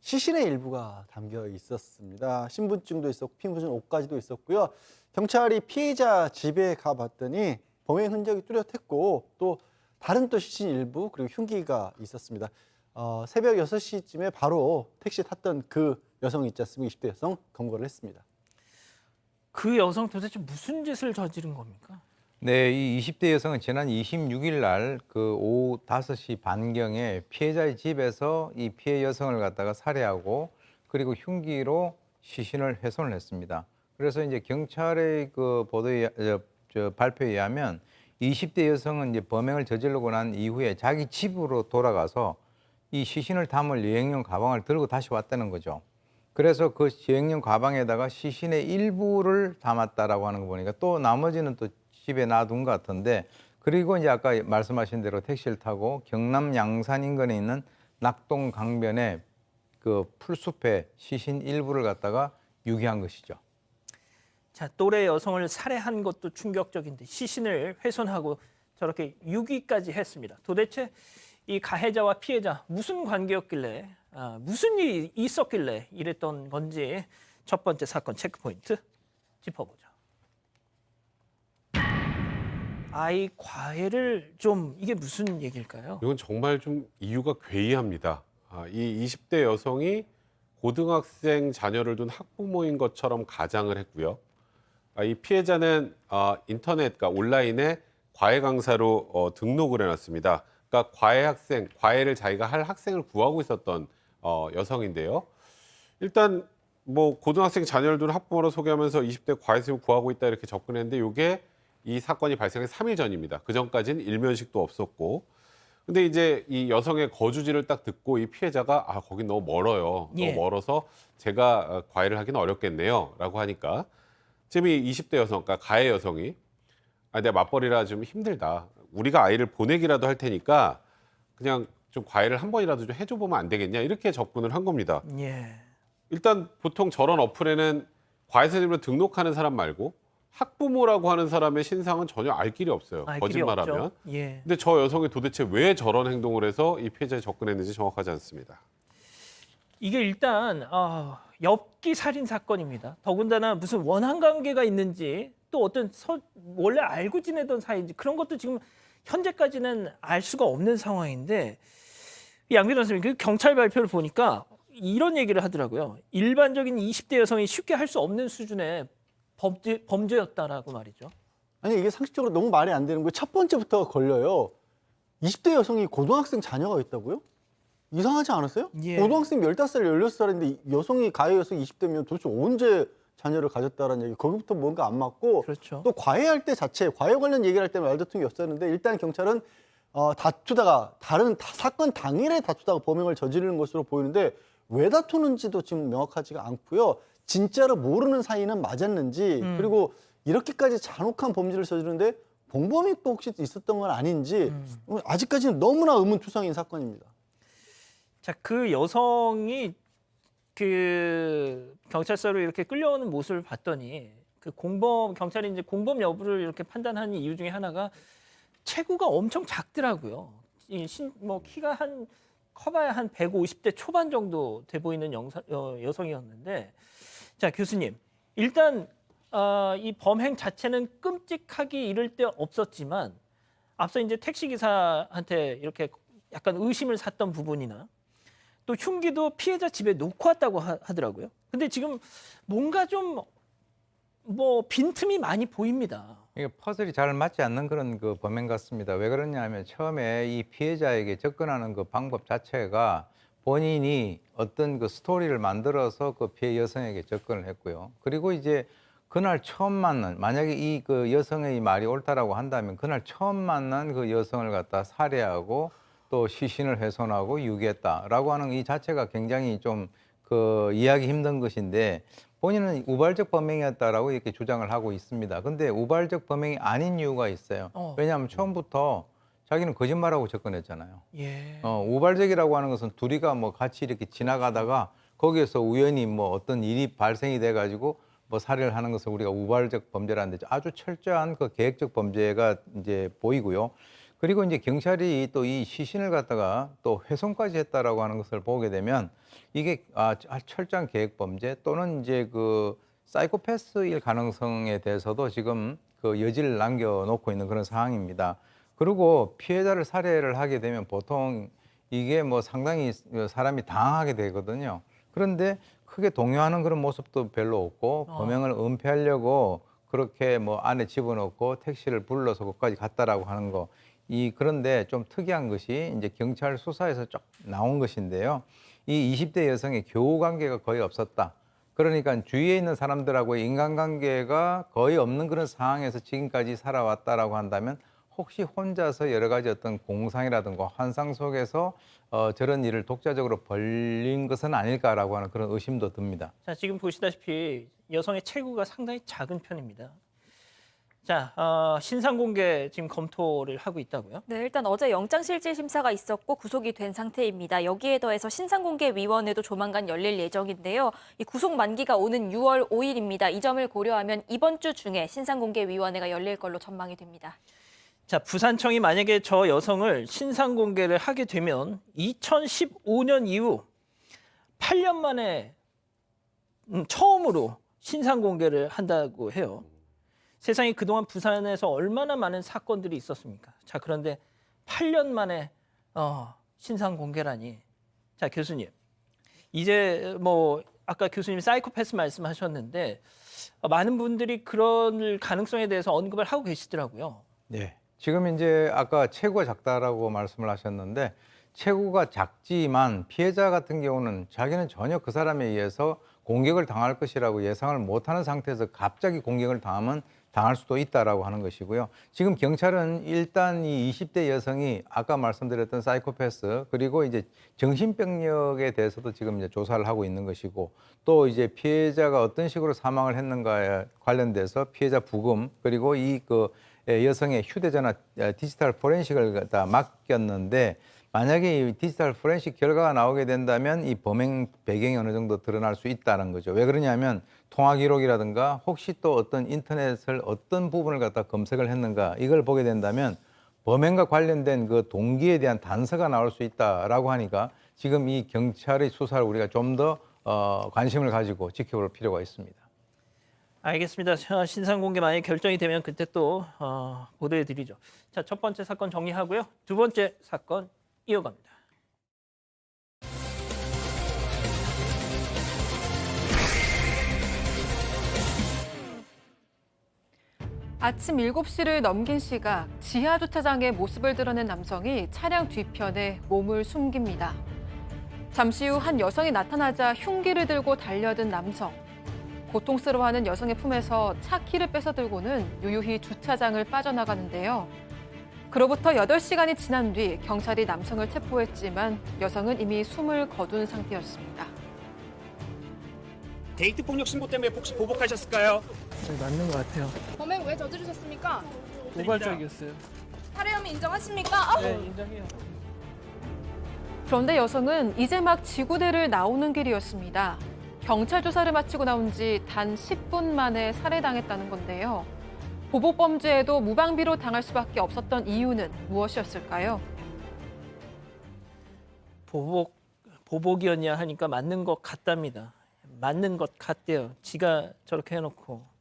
시신의 일부가 담겨 있었습니다. 신분증도 있었고 피부진 옷까지도 있었고요. 경찰이 피해자 집에 가봤더니 범행 흔적이 뚜렷했고 또 다른 또 시신 일부 그리고 흉기가 있었습니다. 새벽 6시쯤에 바로 택시 탔던 그 여성이 있지 않습니까? 20대 여성 검거를 했습니다. 그 여성 도대체 무슨 짓을 저지른 겁니까? 네, 이 20대 여성은 지난 26일 날 그 오후 5시 반경에 피해자의 집에서 이 피해 여성을 갖다가 살해하고 그리고 흉기로 시신을 훼손을 했습니다. 그래서 이제 경찰의 그 발표에 의하면 20대 여성은 이제 범행을 저지르고 난 이후에 자기 집으로 돌아가서 이 시신을 담을 여행용 가방을 들고 다시 왔다는 거죠. 그래서 그 여행용 가방에다가 시신의 일부를 담았다라고 하는 거 보니까 또 나머지는 또 집에 놔둔 것 같은데 그리고 이제 아까 말씀하신 대로 택시를 타고 경남 양산 인근에 있는 낙동 강변에 그 풀숲에 시신 일부를 갖다가 유기한 것이죠. 자, 또래 여성을 살해한 것도 충격적인데 시신을 훼손하고 저렇게 유기까지 했습니다. 도대체 이 가해자와 피해자 무슨 관계였길래 무슨 일이 있었길래 이랬던 건지 첫 번째 사건 체크포인트 짚어보죠. 아이 과외를 좀 이게 무슨 얘기일까요? 이건 정말 좀 이유가 괴이합니다. 이 20대 여성이 고등학생 자녀를 둔 학부모인 것처럼 가장을 했고요. 이 피해자는 인터넷, 그러니까 온라인에 과외 강사로 등록을 해놨습니다. 그러니까 과외를 자기가 할 학생을 구하고 있었던 여성인데요. 일단 뭐 고등학생 자녀를 둔 학부모로 소개하면서 20대 과외생을 구하고 있다 이렇게 접근했는데 이게 이 사건이 발생한 3일 전입니다. 그 전까지는 일면식도 없었고. 근데 이제 이 여성의 거주지를 딱 듣고 이 피해자가 거긴 너무 멀어요. 예. 너무 멀어서 제가 과외를 하기는 어렵겠네요. 라고 하니까 지금 이 20대 여성, 그러니까 가해 여성이 내가 맞벌이라 좀 힘들다. 우리가 아이를 보내기라도 할 테니까 그냥 좀 과외를 한 번이라도 좀 해줘 보면 안 되겠냐 이렇게 접근을 한 겁니다. 예. 일단 보통 저런 어플에는 과외 선생님으로 등록하는 사람 말고 학부모라고 하는 사람의 신상은 전혀 알 길이 없어요. 알 길이 거짓말하면. 없죠. 예. 근데 저 여성이 도대체 왜 저런 행동을 해서 이 피해자에 접근했는지 정확하지 않습니다. 이게 일단 엽기 살인 사건입니다. 더군다나 무슨 원한 관계가 있는지 또 어떤 원래 알고 지내던 사이인지 그런 것도 지금 현재까지는 알 수가 없는 상황인데 양비론 선생님 그 경찰 발표를 보니까 이런 얘기를 하더라고요. 일반적인 20대 여성이 쉽게 할 수 없는 수준의 범죄였다라고 말이죠. 아니 이게 상식적으로 너무 말이 안 되는 거예요. 첫 번째부터 걸려요. 20대 여성이 고등학생 자녀가 있다고요? 이상하지 않았어요? 예. 고등학생 15살, 16살인데 여성이 가해 여성 20대면 도대체 언제 자녀를 가졌다라는 얘기. 거기부터 뭔가 안 맞고 그렇죠. 또 과외할 때 자체 과외 관련 얘기를 할 때 말 다툼이 없었는데 일단 경찰은 다투다가 다른 사건 당일에 다투다가 범행을 저지르는 것으로 보이는데 왜 다투는지도 지금 명확하지가 않고요. 진짜로 모르는 사이는 맞았는지 그리고 이렇게까지 잔혹한 범죄를 저지르는데 공범이 또 혹시 있었던 건 아닌지 아직까지는 너무나 의문투성인 사건입니다. 자, 그 여성이 그 경찰서로 이렇게 끌려오는 모습을 봤더니 그 경찰이 이제 공범 여부를 이렇게 판단하는 이유 중에 하나가 체구가 엄청 작더라고요. 키가 커봐야 한 150대 초반 정도 돼 보이는 여성이었는데, 자 교수님, 일단 이 범행 자체는 끔찍하기 이를 데 없었지만 앞서 이제 택시 기사한테 이렇게 약간 의심을 샀던 부분이나 또 흉기도 피해자 집에 놓고 왔다고 하더라고요. 근데 지금 뭔가 좀 빈틈이 많이 보입니다. 이게 퍼즐이 잘 맞지 않는 그런 그 범행 같습니다. 왜 그러냐면 처음에 이 피해자에게 접근하는 그 방법 자체가 본인이 어떤 그 스토리를 만들어서 그 피해 여성에게 접근을 했고요. 그리고 이제 그날 처음 만난, 만약에 이 그 여성의 말이 옳다라고 한다면 그날 처음 만난 그 여성을 갖다 살해하고 또 시신을 훼손하고 유기했다라고 하는 이 자체가 굉장히 좀 그 이해하기 힘든 것인데 본인은 우발적 범행이었다라고 이렇게 주장을 하고 있습니다. 근데 우발적 범행이 아닌 이유가 있어요. 왜냐하면 처음부터 자기는 거짓말하고 접근했잖아요. 예. 우발적이라고 하는 것은 둘이가 뭐 같이 이렇게 지나가다가 거기에서 우연히 뭐 어떤 일이 발생이 돼가지고 뭐 살해를 하는 것을 우리가 우발적 범죄라는데 아주 철저한 그 계획적 범죄가 이제 보이고요. 그리고 이제 경찰이 또 이 시신을 갖다가 또 훼손까지 했다라고 하는 것을 보게 되면 이게 철저한 계획 범죄 또는 이제 그 사이코패스일 가능성에 대해서도 지금 그 여지를 남겨놓고 있는 그런 상황입니다. 그리고 피해자를 살해를 하게 되면 보통 이게 뭐 상당히 사람이 당황하게 되거든요. 그런데 크게 동요하는 그런 모습도 별로 없고 범행을 은폐하려고 그렇게 뭐 안에 집어넣고 택시를 불러서 거기까지 갔다라고 하는 거. 그런데 좀 특이한 것이 이제 경찰 수사에서 쭉 나온 것인데요. 이 20대 여성의 교우 관계가 거의 없었다. 그러니까 주위에 있는 사람들하고의 인간관계가 거의 없는 그런 상황에서 지금까지 살아왔다라고 한다면 혹시 혼자서 여러 가지 어떤 공상이라든가 환상 속에서 저런 일을 독자적으로 벌린 것은 아닐까라고 하는 그런 의심도 듭니다. 자, 지금 보시다시피 여성의 체구가 상당히 작은 편입니다. 자, 신상 공개 지금 검토를 하고 있다고요? 네, 일단 어제 영장실질 심사가 있었고 구속이 된 상태입니다. 여기에 더해서 신상공개위원회도 조만간 열릴 예정인데요. 이 구속 만기가 오는 6월 5일입니다. 이 점을 고려하면 이번 주 중에 신상공개위원회가 열릴 걸로 전망이 됩니다. 자, 부산청이 만약에 저 여성을 신상 공개를 하게 되면 2015년 이후 8년 만에 처음으로 신상 공개를 한다고 해요. 세상에 그동안 부산에서 얼마나 많은 사건들이 있었습니까? 자, 그런데 8년 만에 신상 공개라니. 자, 교수님. 이제 뭐 아까 교수님 사이코패스 말씀하셨는데 많은 분들이 그런 가능성에 대해서 언급을 하고 계시더라고요. 네. 지금 이제 아까 체구가 작다라고 말씀을 하셨는데 체구가 작지만 피해자 같은 경우는 자기는 전혀 그 사람에 의해서 공격을 당할 것이라고 예상을 못하는 상태에서 갑자기 공격을 당할 수도 있다라고 하는 것이고요. 지금 경찰은 일단 이 20대 여성이 아까 말씀드렸던 사이코패스 그리고 이제 정신병력에 대해서도 지금 이제 조사를 하고 있는 것이고 또 이제 피해자가 어떤 식으로 사망을 했는가에 관련돼서 피해자 부검 그리고 여성의 휴대전화 디지털 포렌식을 갖다 맡겼는데 만약에 이 디지털 포렌식 결과가 나오게 된다면 이 범행 배경이 어느 정도 드러날 수 있다는 거죠. 왜 그러냐면 통화 기록이라든가 혹시 또 어떤 인터넷을 어떤 부분을 갖다 검색을 했는가 이걸 보게 된다면 범행과 관련된 그 동기에 대한 단서가 나올 수 있다라고 하니까 지금 이 경찰의 수사를 우리가 좀 더 관심을 가지고 지켜볼 필요가 있습니다. 알겠습니다. 신상 공개 만약 결정이 되면 그때 또 보도해 드리죠. 자, 첫 번째 사건 정리하고요. 두 번째 사건 이어갑니다. 아침 7시를 넘긴 시각 지하 주차장에 모습을 드러낸 남성이 차량 뒤편에 몸을 숨깁니다. 잠시 후 한 여성이 나타나자 흉기를 들고 달려든 남성. 고통스러워하는 여성의 품에서 차 키를 뺏어 들고는 유유히 주차장을 빠져나가는데요. 그로부터 8시간이 지난 뒤 경찰이 남성을 체포했지만 여성은 이미 숨을 거둔 상태였습니다. 데이트 폭력 신고 때문에 혹시 보복하셨을까요? 맞는 것 같아요. 범행 왜 저지르셨습니까? 우발적이었어요. 살해 혐의 인정하십니까? 네, 인정해요. 그런데 여성은 이제 막 지구대를 나오는 길이었습니다. 경찰 조사를 마치고 나온 지 단 10분 만에 살해당했다는 건데요. 보복 범죄에도 무방비로 당할 수밖에 없었던 이유는 무엇이었을까요? 보복이었냐 하니까 맞는 것 같답니다. 맞는 것 같대요. 지가 저렇게 해놓고.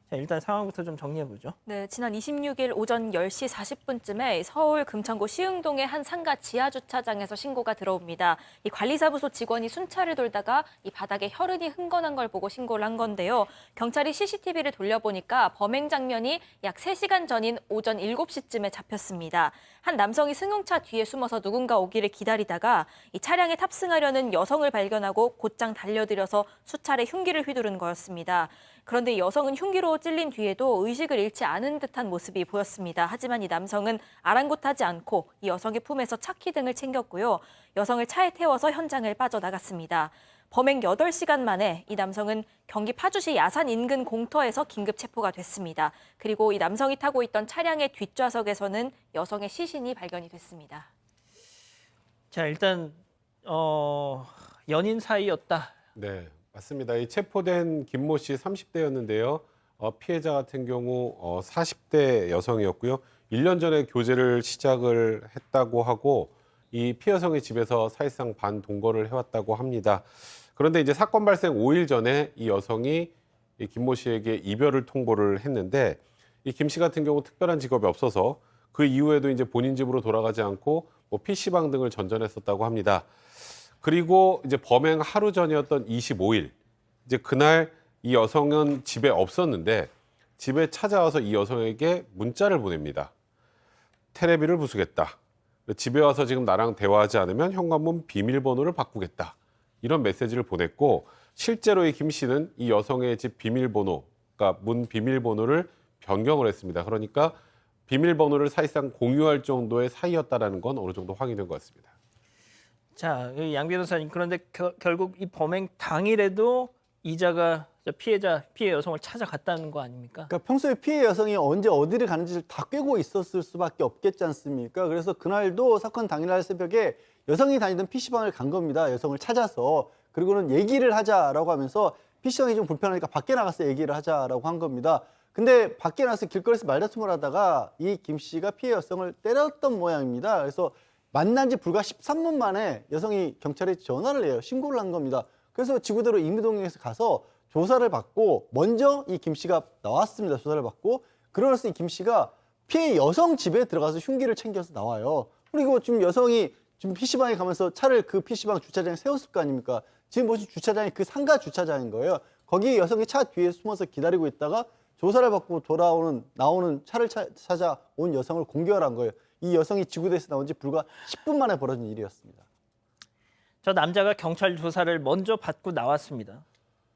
자, 일단 상황부터 좀 정리해보죠. 네, 지난 26일 오전 10시 40분쯤에 서울 금천구 시흥동의 한 상가 지하 주차장에서 신고가 들어옵니다. 이 관리사무소 직원이 순찰을 돌다가 이 바닥에 혈흔이 흥건한 걸 보고 신고를 한 건데요. 경찰이 CCTV를 돌려보니까 범행 장면이 약 3시간 전인 오전 7시쯤에 잡혔습니다. 한 남성이 승용차 뒤에 숨어서 누군가 오기를 기다리다가 이 차량에 탑승하려는 여성을 발견하고 곧장 달려들여서 수차례 흉기를 휘두른 거였습니다. 그런데 여성은 흉기로 찔린 뒤에도 의식을 잃지 않은 듯한 모습이 보였습니다. 하지만 이 남성은 아랑곳하지 않고 이 여성의 품에서 차키 등을 챙겼고요. 여성을 차에 태워서 현장을 빠져나갔습니다. 범행 8시간 만에 이 남성은 경기 파주시 야산 인근 공터에서 긴급 체포가 됐습니다. 그리고 이 남성이 타고 있던 차량의 뒷좌석에서는 여성의 시신이 발견이 됐습니다. 자, 일단 연인 사이였다. 네, 맞습니다. 이 체포된 김모 씨 30대였는데요. 피해자 같은 경우 40대 여성이었고요. 1년 전에 교제를 시작을 했다고 하고 이 피해 여성의 집에서 사실상 반동거를 해왔다고 합니다. 그런데 이제 사건 발생 5일 전에 이 여성이 이 김모 씨에게 이별을 통보를 했는데 이 김 씨 같은 경우 특별한 직업이 없어서 그 이후에도 이제 본인 집으로 돌아가지 않고 뭐 PC방 등을 전전했었다고 합니다. 그리고 이제 범행 하루 전이었던 25일, 이제 그날 이 여성은 집에 없었는데 집에 찾아와서 이 여성에게 문자를 보냅니다. 테레비를 부수겠다. 집에 와서 지금 나랑 대화하지 않으면 현관문 비밀번호를 바꾸겠다. 이런 메시지를 보냈고 실제로 이 김 씨는 이 여성의 집 비밀번호, 그러니까 문 비밀번호를 변경을 했습니다. 그러니까 비밀번호를 사실상 공유할 정도의 사이였다라는 건 어느 정도 확인된 것 같습니다. 자, 양 변호사님, 그런데 결국 이 범행 당일에도 이자가 피해 여성을 찾아갔다는 거 아닙니까? 그러니까 평소에 피해 여성이 언제 어디를 가는지를 다 꿰고 있었을 수밖에 없겠지 않습니까? 그래서 그날도 사건 당일날 새벽에 여성이 다니던 PC방을 간 겁니다. 여성을 찾아서. 그리고는 얘기를 하자라고 하면서 PC방이 좀 불편하니까 밖에 나가서 얘기를 하자라고 한 겁니다. 근데 밖에 나가서 길거리에서 말다툼을 하다가 이 김 씨가 피해 여성을 때렸던 모양입니다. 그래서 만난 지 불과 13분 만에 여성이 경찰에 전화를 해요. 신고를 한 겁니다. 그래서 지구대로 임의동에서 가서 조사를 받고 먼저 이 김 씨가 나왔습니다. 조사를 받고 그러면서 이 김 씨가 피해 여성 집에 들어가서 흉기를 챙겨서 나와요. 그리고 지금 여성이 지금 PC방에 가면서 차를 그 PC방 주차장에 세웠을 거 아닙니까? 지금 보신 주차장이 그 상가 주차장인 거예요. 거기 여성이 차 뒤에 숨어서 기다리고 있다가 조사를 받고 나오는 차를 찾아온 여성을 공격한 거예요. 이 여성이 지구대에서 나온 지 불과 10분 만에 벌어진 일이었습니다. 저 남자가 경찰 조사를 먼저 받고 나왔습니다.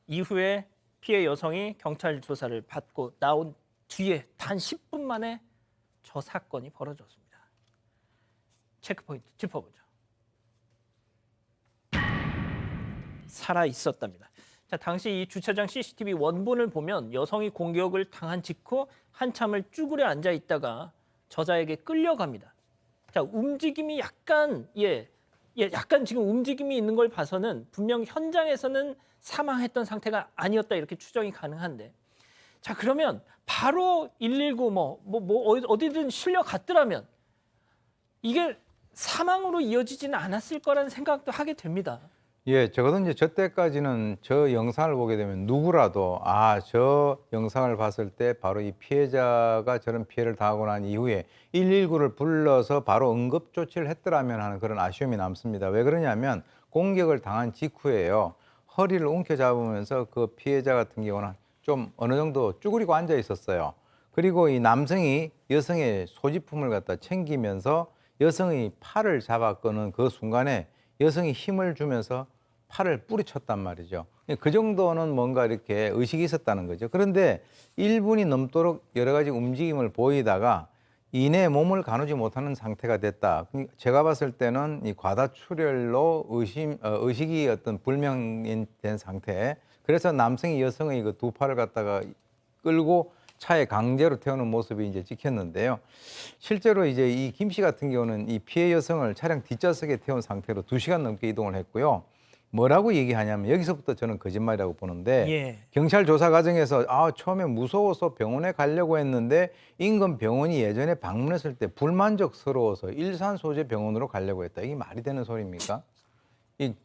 이후에 피해 여성이 경찰 조사를 받고 나온 뒤에 단 10분 만에 저 사건이 벌어졌습니다. 체크포인트 짚어보죠. 살아 있었답니다. 자, 당시 이 주차장 CCTV 원본을 보면 여성이 공격을 당한 직후 한참을 쭈그려 앉아 있다가 저자에게 끌려갑니다. 자, 움직임이 약간 약간 지금 움직임이 있는 걸 봐서는 분명 현장에서는 사망했던 상태가 아니었다 이렇게 추정이 가능한데, 자, 그러면 바로 119 어디든 실려 갔더라면 이게 사망으로 이어지지는 않았을 거라는 생각도 하게 됩니다. 예, 적어도 이제 저 때까지는 저 영상을 보게 되면 누구라도 저 영상을 봤을 때 바로 이 피해자가 저런 피해를 당하고 난 이후에 119를 불러서 바로 응급 조치를 했더라면 하는 그런 아쉬움이 남습니다. 왜 그러냐면 공격을 당한 직후에요. 허리를 움켜잡으면서 그 피해자 같은 경우는 좀 어느 정도 쭈그리고 앉아 있었어요. 그리고 이 남성이 여성의 소지품을 갖다 챙기면서 여성의 팔을 잡아 끄는 그 순간에 여성이 힘을 주면서 팔을 뿌리쳤단 말이죠. 그 정도는 뭔가 이렇게 의식이 있었다는 거죠. 그런데 1분이 넘도록 여러 가지 움직임을 보이다가 이내 몸을 가누지 못하는 상태가 됐다. 제가 봤을 때는 이 과다출혈로 의식이 어떤 불명된 상태. 그래서 남성이 여성의 그 두 팔을 갖다가 끌고 차에 강제로 태우는 모습이 이제 찍혔는데요. 실제로 이제 이 김 씨 같은 경우는 이 피해 여성을 차량 뒷좌석에 태운 상태로 2시간 넘게 이동을 했고요. 뭐라고 얘기하냐면 여기서부터 저는 거짓말이라고 보는데 예. 경찰 조사 과정에서 처음에 무서워서 병원에 가려고 했는데 인근 병원이 예전에 방문했을 때 불만족스러워서 일산소재병원으로 가려고 했다. 이게 말이 되는 소리입니까?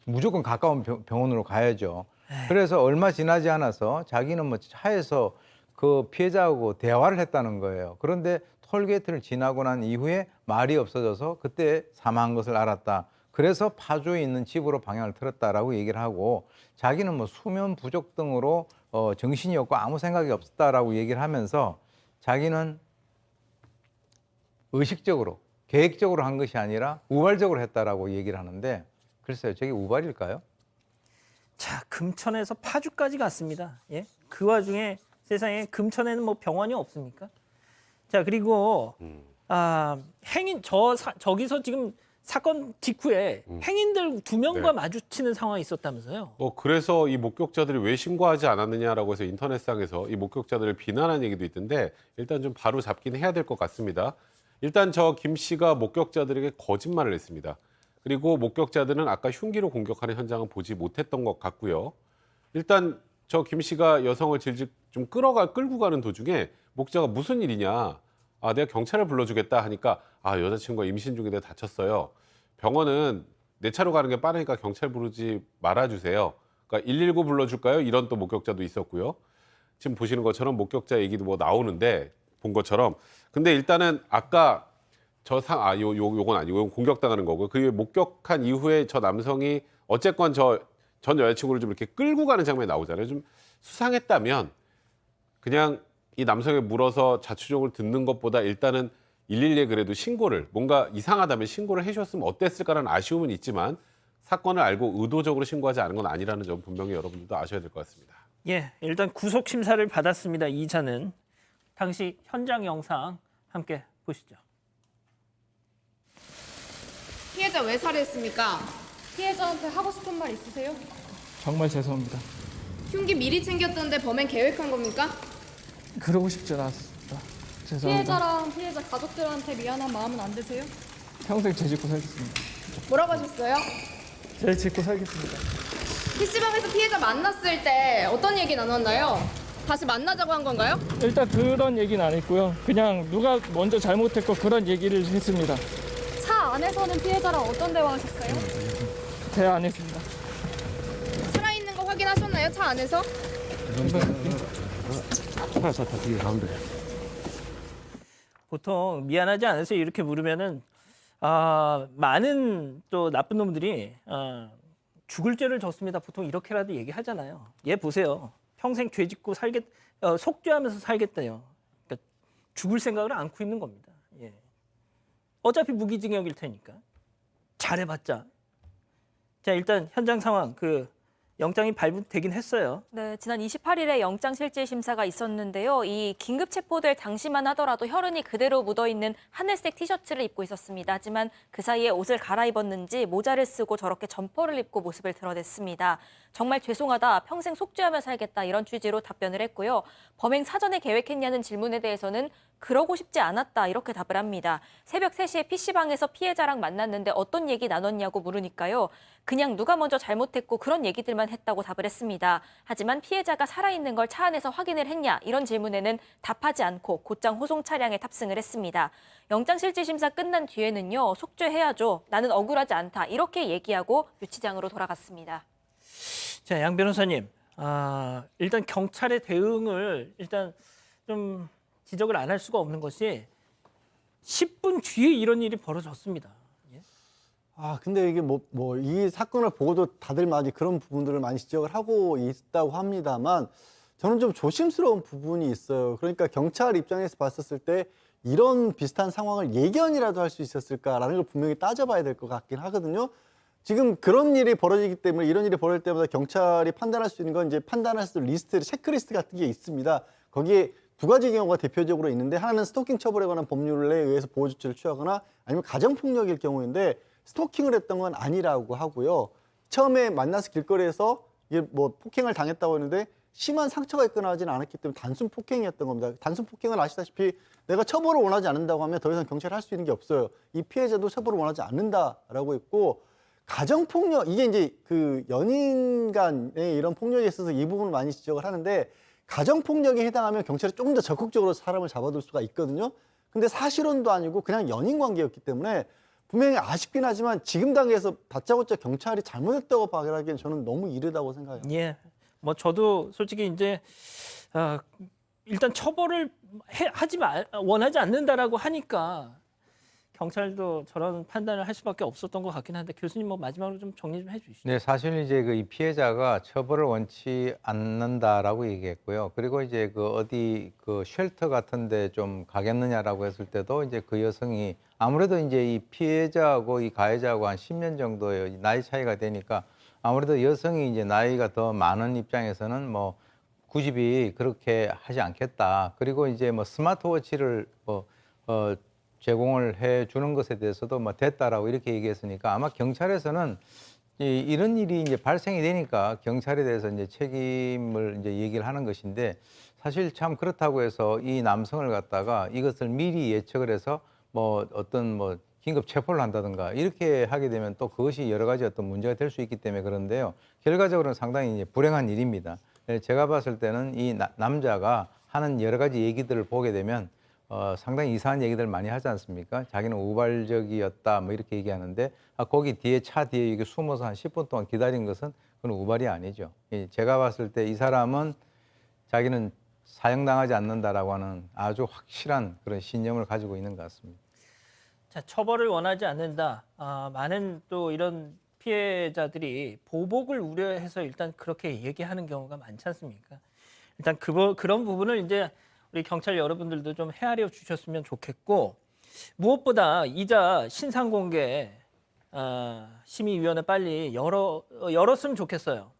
무조건 가까운 병원으로 가야죠. 그래서 얼마 지나지 않아서 자기는 뭐 차에서 그 피해자하고 대화를 했다는 거예요. 그런데 톨게이트를 지나고 난 이후에 말이 없어져서 그때 사망한 것을 알았다. 그래서 파주에 있는 집으로 방향을 틀었다라고 얘기를 하고 자기는 뭐 수면 부족 등으로 정신이 없고 아무 생각이 없었다라고 얘기를 하면서 자기는 의식적으로 계획적으로 한 것이 아니라 우발적으로 했다라고 얘기를 하는데 글쎄요, 저게 우발일까요? 자, 금천에서 파주까지 갔습니다. 예? 그 와중에 세상에 금천에는 뭐 병원이 없습니까? 자, 그리고 행인 저기서 지금 사건 직후에 행인들 2명과 네. 마주치는 상황이 있었다면서요? 그래서 이 목격자들이 왜 신고하지 않았느냐라고 해서 인터넷상에서 이 목격자들을 비난한 얘기도 있던데 일단 좀 바로 잡긴 해야 될 것 같습니다. 일단 저 김 씨가 목격자들에게 거짓말을 했습니다. 그리고 목격자들은 아까 흉기로 공격하는 현장은 보지 못했던 것 같고요. 일단 저 김 씨가 여성을 질질 좀 끌고 가는 도중에 목자가 무슨 일이냐. 내가 경찰을 불러주겠다 하니까 여자친구가 임신 중인데 다쳤어요. 병원은 내 차로 가는 게 빠르니까 경찰 부르지 말아주세요. 그러니까 119 불러줄까요? 이런 또 목격자도 있었고요. 지금 보시는 것처럼 목격자 얘기도 뭐 나오는데 본 것처럼. 근데 일단은 아까 요건 아니고 이건 공격당하는 거고 그 목격한 이후에 저 남성이 어쨌건 전 여자친구를 좀 이렇게 끌고 가는 장면이 나오잖아요. 좀 수상했다면 그냥 이 남성에 물어서 자초적으로 듣는 것보다 일단은 112에 그래도 신고를 뭔가 이상하다면 신고를 해주셨으면 어땠을까라는 아쉬움은 있지만 사건을 알고 의도적으로 신고하지 않은 건 아니라는 점 분명히 여러분들도 아셔야 될 것 같습니다. 예, 일단 구속 심사를 받았습니다. 이자는 당시 현장 영상 함께 보시죠. 피해자 왜 살해했습니까? 피해자한테 하고 싶은 말 있으세요? 정말 죄송합니다. 흉기 미리 챙겼던데 범행 계획한 겁니까? 그러고 싶지 않았습니다. 죄송합니다. 피해자랑 피해자 가족들한테 미안한 마음은 안 드세요? 평생 죄 짓고 살겠습니다. 뭐라고 하셨어요? 죄 짓고 살겠습니다. PC방에서 피해자 만났을 때 어떤 얘기 나눴나요? 다시 만나자고 한 건가요? 일단 그런 얘기는 안 했고요. 그냥 누가 먼저 잘못했고 그런 얘기를 했습니다. 차 안에서는 피해자랑 어떤 대화하셨어요? 대화 안 했습니다. 살아있는 거 확인하셨나요? 차 안에서? 보통 미안하지 않으세요? 이렇게 물으면은 많은 또 나쁜 놈들이 죽을 죄를 졌습니다. 보통 이렇게라도 얘기하잖아요. 얘 보세요. 평생 죄 짓고 속죄하면서 살겠다요. 그러니까 죽을 생각을 안고 있는 겁니다. 예. 어차피 무기징역일 테니까. 잘해봤자. 자, 일단 현장 상황 영장이 발부되긴 했어요. 네, 지난 28일에 영장실질심사가 있었는데요. 이 긴급 체포될 당시만 하더라도 혈흔이 그대로 묻어있는 하늘색 티셔츠를 입고 있었습니다. 하지만 그 사이에 옷을 갈아입었는지 모자를 쓰고 저렇게 점퍼를 입고 모습을 드러냈습니다. 정말 죄송하다, 평생 속죄하며 살겠다 이런 취지로 답변을 했고요. 범행 사전에 계획했냐는 질문에 대해서는 그러고 싶지 않았다 이렇게 답을 합니다. 새벽 3시에 PC방에서 피해자랑 만났는데 어떤 얘기 나눴냐고 물으니까요. 그냥 누가 먼저 잘못했고 그런 얘기들만 했다고 답을 했습니다. 하지만 피해자가 살아있는 걸 차 안에서 확인을 했냐 이런 질문에는 답하지 않고 곧장 호송 차량에 탑승을 했습니다. 영장실질심사 끝난 뒤에는요. 속죄해야죠. 나는 억울하지 않다 이렇게 얘기하고 유치장으로 돌아갔습니다. 자, 양 변호사님, 일단 경찰의 대응을 일단 좀 지적을 안 할 수가 없는 것이 10분 뒤에 이런 일이 벌어졌습니다. 예? 근데 이게 이 사건을 보고도 다들 많이 그런 부분들을 많이 지적을 하고 있다고 합니다만 저는 좀 조심스러운 부분이 있어요. 그러니까 경찰 입장에서 봤었을 때 이런 비슷한 상황을 예견이라도 할 수 있었을까라는 걸 분명히 따져봐야 될 것 같긴 하거든요. 지금 그런 일이 벌어지기 때문에 이런 일이 벌어질 때마다 경찰이 판단할 수 있는 건 이제 판단할 수 있는 리스트, 체크리스트 같은 게 있습니다. 거기에 두 가지 경우가 대표적으로 있는데 하나는 스토킹 처벌에 관한 법률에 의해서 보호 조치를 취하거나 아니면 가정폭력일 경우인데 스토킹을 했던 건 아니라고 하고요. 처음에 만나서 길거리에서 이게 폭행을 당했다고 하는데 심한 상처가 있거나 하지는 않았기 때문에 단순 폭행이었던 겁니다. 단순 폭행을 아시다시피 내가 처벌을 원하지 않는다고 하면 더 이상 경찰이 할 수 있는 게 없어요. 이 피해자도 처벌을 원하지 않는다라고 했고 가정폭력, 이게 이제 그 연인 간의 이런 폭력에 있어서 이 부분을 많이 지적을 하는데 가정폭력에 해당하면 경찰이 조금 더 적극적으로 사람을 잡아둘 수가 있거든요. 근데 사실혼도 아니고 그냥 연인 관계였기 때문에 분명히 아쉽긴 하지만 지금 단계에서 다짜고짜 경찰이 잘못했다고 말하기엔 저는 너무 이르다고 생각해요. 예, 저도 솔직히 이제 일단 처벌을 원하지 않는다라고 하니까 경찰도 저런 판단을 할 수밖에 없었던 것 같긴 한데 교수님 마지막으로 좀 정리 좀 해주시죠. 네, 사실 이제 이 피해자가 처벌을 원치 않는다라고 얘기했고요. 그리고 이제 어디 쉘터 같은데 좀 가겠느냐라고 했을 때도 이제 그 여성이 아무래도 이제 이 피해자하고 이 가해자하고 한 10년 정도의 나이 차이가 되니까 아무래도 여성이 이제 나이가 더 많은 입장에서는 굳이 그렇게 하지 않겠다. 그리고 이제 스마트워치를 제공을 해 주는 것에 대해서도 됐다라고 이렇게 얘기했으니까 아마 경찰에서는 이런 일이 이제 발생이 되니까 경찰에 대해서 이제 책임을 이제 얘기를 하는 것인데 사실 참 그렇다고 해서 이 남성을 갖다가 이것을 미리 예측을 해서 어떤 긴급 체포를 한다든가 이렇게 하게 되면 또 그것이 여러 가지 어떤 문제가 될 수 있기 때문에 그런데요. 결과적으로는 상당히 이제 불행한 일입니다. 제가 봤을 때는 이 남자가 하는 여러 가지 얘기들을 보게 되면 상당히 이상한 얘기들 많이 하지 않습니까? 자기는 우발적이었다 이렇게 얘기하는데 거기 뒤에 차 뒤에 이게 숨어서 한 10분 동안 기다린 것은 그건 우발이 아니죠. 제가 봤을 때 이 사람은 자기는 사형당하지 않는다라고 하는 아주 확실한 그런 신념을 가지고 있는 것 같습니다. 자, 처벌을 원하지 않는다. 많은 또 이런 피해자들이 보복을 우려해서 일단 그렇게 얘기하는 경우가 많지 않습니까? 일단 그런 부분을 이제 우리 경찰 여러분들도 좀 헤아려 주셨으면 좋겠고 무엇보다 이자 신상 공개 심의위원회 빨리 열었으면 좋겠어요.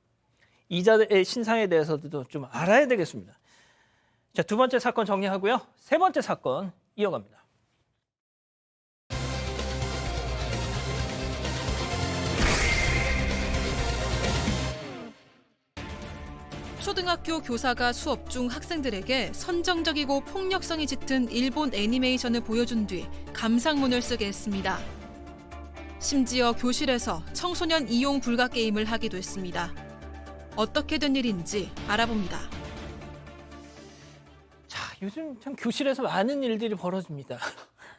이자의 신상에 대해서도 좀 알아야 되겠습니다. 자, 두 번째 사건 정리하고요. 세 번째 사건 이어갑니다. 초등학교 교사가 수업 중 학생들에게 선정적이고 폭력성이 짙은 일본 애니메이션을 보여준 뒤 감상문을 쓰게 했습니다. 심지어 교실에서 청소년 이용 불가 게임을 하기도 했습니다. 어떻게 된 일인지 알아봅니다. 자, 요즘 참 교실에서 많은 일들이 벌어집니다.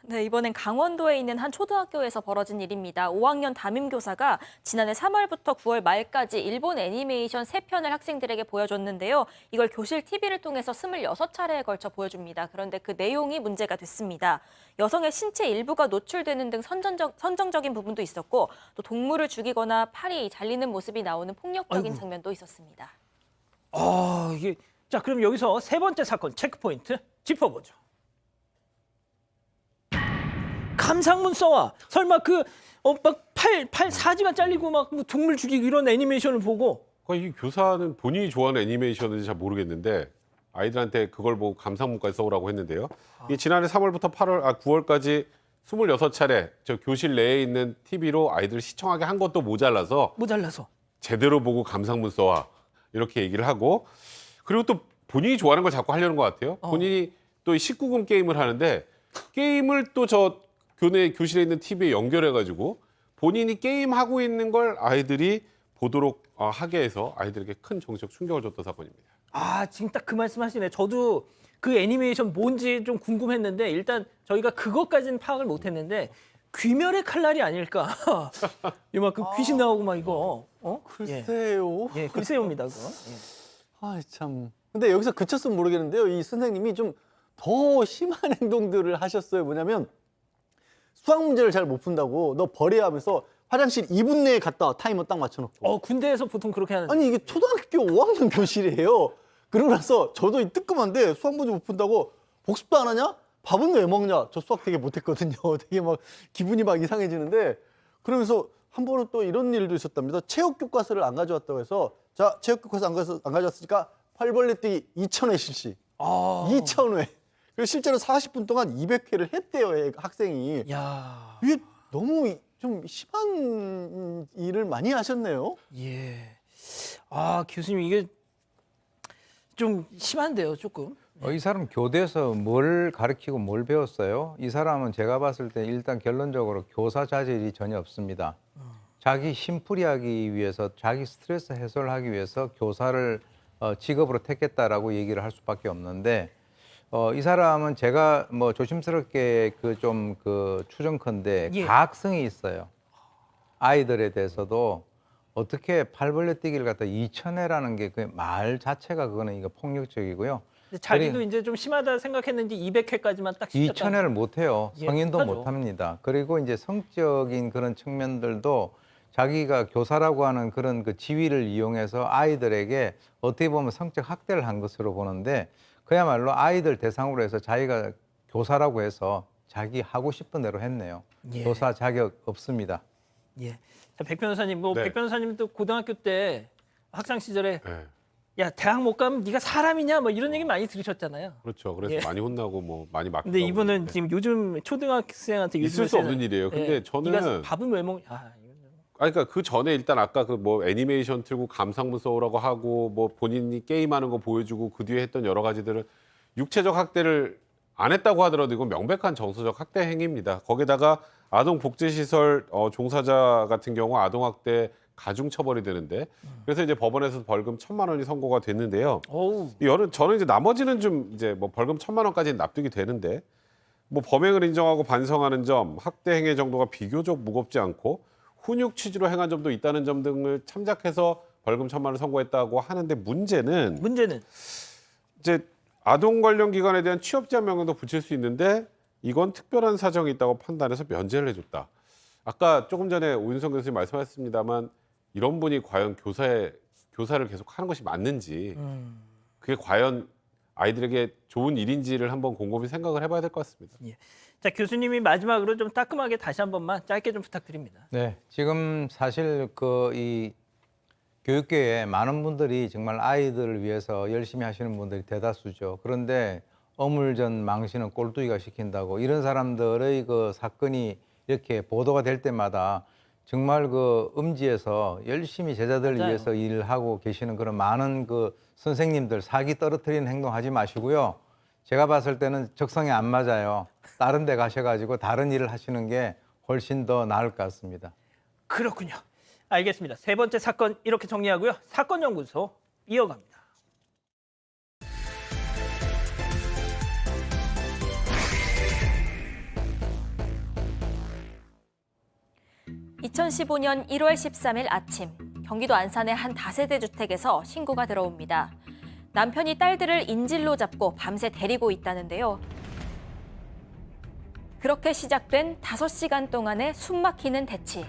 네, 이번엔 강원도에 있는 한 초등학교에서 벌어진 일입니다. 5학년 담임교사가 지난해 3월부터 9월 말까지 일본 애니메이션 3편을 학생들에게 보여줬는데요. 이걸 교실 TV를 통해서 26차례에 걸쳐 보여줍니다. 그런데 그 내용이 문제가 됐습니다. 여성의 신체 일부가 노출되는 등 선정적인 부분도 있었고 또 동물을 죽이거나 팔이 잘리는 모습이 나오는 폭력적인 장면도 있었습니다. 자, 그럼 여기서 세 번째 사건 체크포인트 짚어보죠. 감상문 써와 설마 팔 사지가 잘리고 동물 죽이고 이런 애니메이션을 보고 이 교사는 본인이 좋아하는 애니메이션인지 잘 모르겠는데 아이들한테 그걸 보고 감상문까지 써오라고 했는데요. 이 지난해 3월부터 9월까지 26차례 저 교실 내에 있는 TV로 아이들을 시청하게 한 것도 모자라서 제대로 보고 감상문 써와 이렇게 얘기를 하고 그리고 또 본인이 좋아하는 걸 자꾸 하려는 것 같아요. 본인이 또 19금 게임을 하는데 게임을 또 저 교실에 있는 TV에 연결해가지고 본인이 게임하고 있는 걸 아이들이 보도록 하게 해서 아이들에게 큰 정신적 충격을 줬던 사건입니다. 아, 지금 딱 그 말씀하시네. 저도 그 애니메이션 뭔지 좀 궁금했는데 일단 저희가 그것까지는 파악을 못했는데 귀멸의 칼날이 아닐까. 이만큼 귀신 나오고 막 이거. 글쎄요. 예, 글쎄요입니다. 그거. 아, 참. 근데 여기서 그쳤으면 모르겠는데요. 이 선생님이 좀 더 심한 행동들을 하셨어요. 뭐냐면 수학 문제를 잘 못 푼다고 너 버려야 하면서 화장실 2분 내에 갔다 와. 타이머 딱 맞춰놓고. 군대에서 보통 그렇게 하는데. 아니 이게 초등학교 5학년 교실이에요. 그러고 나서 저도 이 뜨끔한데 수학 문제 못 푼다고 복습도 안 하냐? 밥은 왜 먹냐? 저 수학 되게 못했거든요. 되게 막 기분이 막 이상해지는데 그러면서 한 번은 또 이런 일도 있었답니다. 체육 교과서를 안 가져왔다고 해서 자 체육 교과서 안 가져왔으니까 활벌레 뛰기 2,000회 실시. 2,000회. 그래서 실제로 40분 동안 200회를 했대요, 학생이. 야. 이게 너무 좀 심한 일을 많이 하셨네요. 예. 아, 교수님 이게 좀 심한데요, 조금. 이 사람 교대에서 뭘 가르치고 뭘 배웠어요? 이 사람은 제가 봤을 때 일단 결론적으로 교사 자질이 전혀 없습니다. 자기 심풀이하기 위해서 자기 스트레스 해소를 하기 위해서 교사를 직업으로 택했다라고 얘기를 할 수밖에 없는데 이 사람은 제가 뭐 조심스럽게 그 추정컨대 가학성이 있어요. 아이들에 대해서도 어떻게 팔벌레 뛰기를 갖다 2,000회라는 게 그 말 자체가 그거는 이거 폭력적이고요. 근데 자기도 이제 좀 심하다 생각했는지 200회까지만 딱 시켰다. 2,000회를 못 해요. 성인도 못하죠. 못 합니다. 그리고 이제 성적인 그런 측면들도 자기가 교사라고 하는 그런 그 지위를 이용해서 아이들에게 어떻게 보면 성적 학대를 한 것으로 보는데 그야말로 아이들 대상으로 해서 자기가 교사라고 해서 자기 하고 싶은 대로 했네요. 교사 자격 없습니다. 예. 자, 백 변호사님, 네. 백 변호사님도 고등학교 때 학창 시절에 네. 야, 대학 못 가면 네가 사람이냐 뭐 이런 얘기 많이 들으셨잖아요. 그렇죠. 그래서 예. 많이 혼나고 뭐 많이 맞고. 근데 이분은 지금 요즘 초등학생한테 있을 수 없는 일이에요. 근데 저는 네가 밥은 왜 먹냐? 그러니까 그 전에 일단 아까 그 뭐 애니메이션 틀고 감상문 써오라고 하고 뭐 본인이 게임하는 거 보여주고 그 뒤에 했던 여러 가지들을 육체적 학대를 안 했다고 하더라도 이건 명백한 정서적 학대 행위입니다. 거기다가 아동 복지시설 종사자 같은 경우 아동 학대 가중 처벌이 되는데 그래서 이제 법원에서 벌금 1,000만 원이 선고가 됐는데요. 저는 이제 나머지는 좀 이제 뭐 벌금 1,000만 원까지는 납득이 되는데 뭐 범행을 인정하고 반성하는 점, 학대 행위 정도가 비교적 무겁지 않고 훈육 취지로 행한 점도 있다는 점 등을 참작해서 벌금 1,000만 원을 선고했다고 하는데 문제는 이제 아동 관련 기관에 대한 취업 제한 명령도 붙일 수 있는데 이건 특별한 사정이 있다고 판단해서 면제를 해줬다. 아까 조금 전에 오윤성 교수님 말씀하셨습니다만 이런 분이 과연 교사를 계속 하는 것이 맞는지 그게 과연 아이들에게 좋은 일인지를 한번 곰곰이 생각을 해봐야 될 것 같습니다. 예. 자, 교수님이 마지막으로 좀 따끔하게 다시 한 번만 짧게 좀 부탁드립니다. 네, 지금 사실 이 교육계에 많은 분들이 정말 아이들을 위해서 열심히 하시는 분들이 대다수죠. 그런데 어물전 망신은 꼴뚜기가 시킨다고 이런 사람들의 그 사건이 이렇게 보도가 될 때마다 정말 그 음지에서 열심히 제자들을 맞아요. 위해서 일을 하고 계시는 그런 많은 그 선생님들 사기 떨어뜨리는 행동 하지 마시고요. 제가 봤을 때는 적성에 안 맞아요. 다른 데 가셔가지고 다른 일을 하시는 게 훨씬 더 나을 것 같습니다. 그렇군요. 알겠습니다. 세 번째 사건 이렇게 정리하고요. 사건 연구소 이어갑니다. (2015년 1월 13일) 아침 경기도 안산의 한 다세대 주택에서 신고가 들어옵니다. 남편이 딸들을 인질로 잡고 밤새 데리고 있다는데요. 그렇게 시작된 5시간 동안의 숨막히는 대치.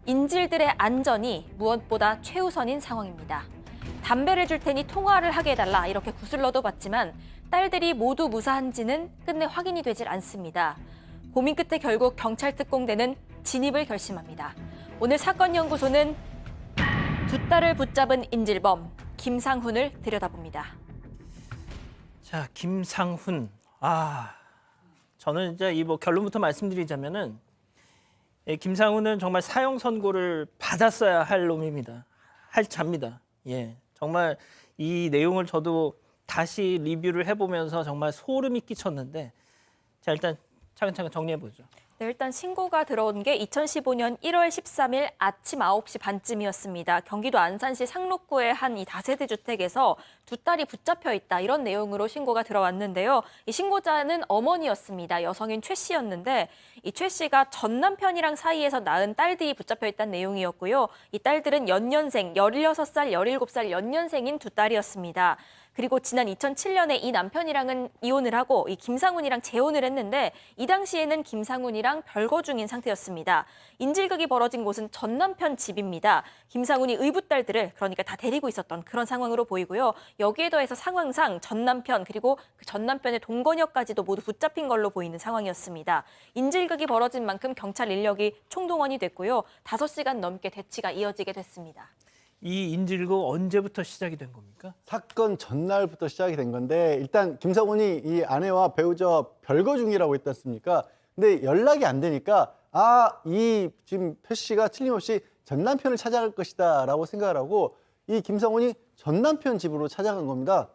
인질들의 안전이 무엇보다 최우선인 상황입니다. 담배를 줄 테니 통화를 하게 해달라 이렇게 구슬러도 봤지만 딸들이 모두 무사한지는 끝내 확인이 되질 않습니다. 고민 끝에 결국 경찰 특공대는 진입을 결심합니다. 오늘 사건 연구소는 두 딸을 붙잡은 인질범 김상훈을 들여다봅니다. 자, 김상훈. 저는 이제 이 결론부터 말씀드리자면은 김상훈은 정말 사형 선고를 받았어야 할 놈입니다. 활자입니다. 예, 정말 이 내용을 저도 다시 리뷰를 해보면서 정말 소름이 끼쳤는데, 자 일단 차근차근 정리해 보죠. 네, 일단 신고가 들어온 게 2015년 1월 13일 아침 9시 반쯤이었습니다. 경기도 안산시 상록구의 한 이 다세대 주택에서 두 딸이 붙잡혀 있다, 이런 내용으로 신고가 들어왔는데요. 이 신고자는 어머니였습니다. 여성인 최 씨였는데 이 최 씨가 전 남편이랑 사이에서 낳은 딸들이 붙잡혀 있다는 내용이었고요. 이 딸들은 연년생, 16살, 17살 연년생인 두 딸이었습니다. 그리고 지난 2007년에 이 남편이랑은 이혼을 하고 이 김상훈이랑 재혼을 했는데 이 당시에는 김상훈이랑 별거 중인 상태였습니다. 인질극이 벌어진 곳은 전 남편 집입니다. 김상훈이 의붓딸들을 그러니까 다 데리고 있었던 그런 상황으로 보이고요. 여기에 더해서 상황상 전 남편 그리고 그 전 남편의 동거녀까지도 모두 붙잡힌 걸로 보이는 상황이었습니다. 인질극이 벌어진 만큼 경찰 인력이 총동원이 됐고요. 5시간 넘게 대치가 이어지게 됐습니다. 이 인질극 언제부터 시작이 된 겁니까? 사건 전날부터 시작이 된 건데 일단 김상훈이 이 아내와 배우자 별거 중이라고 했지 않습니까? 근데 연락이 안 되니까 이 지금 최 씨가 틀림없이 전 남편을 찾아갈 것이다라고 생각을 하고 이 김상훈이 전 남편 집으로 찾아간 겁니다.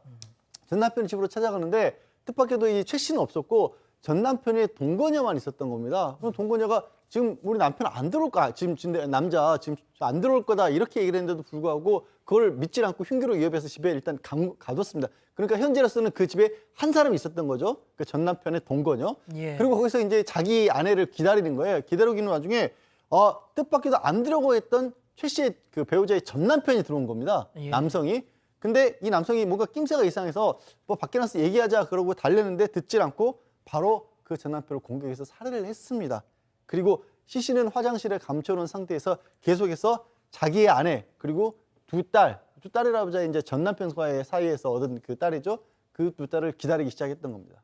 전 남편 집으로 찾아가는데 뜻밖에도 이 최 씨는 없었고 전 남편의 동거녀만 있었던 겁니다. 그럼 동거녀가 지금 우리 남편 안 들어올까? 지금 남자 지금 안 들어올 거다 이렇게 얘기를 했는데도 불구하고 그걸 믿지 않고 흉기로 위협해서 집에 일단 가뒀습니다. 그러니까 현재로서는 그 집에 한 사람이 있었던 거죠. 그 전 남편의 동거녀. 예. 그리고 거기서 이제 자기 아내를 기다리는 거예요. 기다리는 와중에 뜻밖에도 안 들어오고 했던 최 씨의 그 배우자의 전 남편이 들어온 겁니다. 예. 남성이. 근데 이 남성이 뭔가 낌새가 이상해서 뭐 밖에 나서 얘기하자 그러고 달렸는데 듣질 않고 바로 그 전 남편을 공격해서 살해를 했습니다. 그리고 C 씨는 화장실에 감춰놓은 상태에서 계속해서 자기의 아내 그리고 두 딸이라고 하자 이제 전 남편과의 사이에서 얻은 그 딸이죠. 그 두 딸을 기다리기 시작했던 겁니다.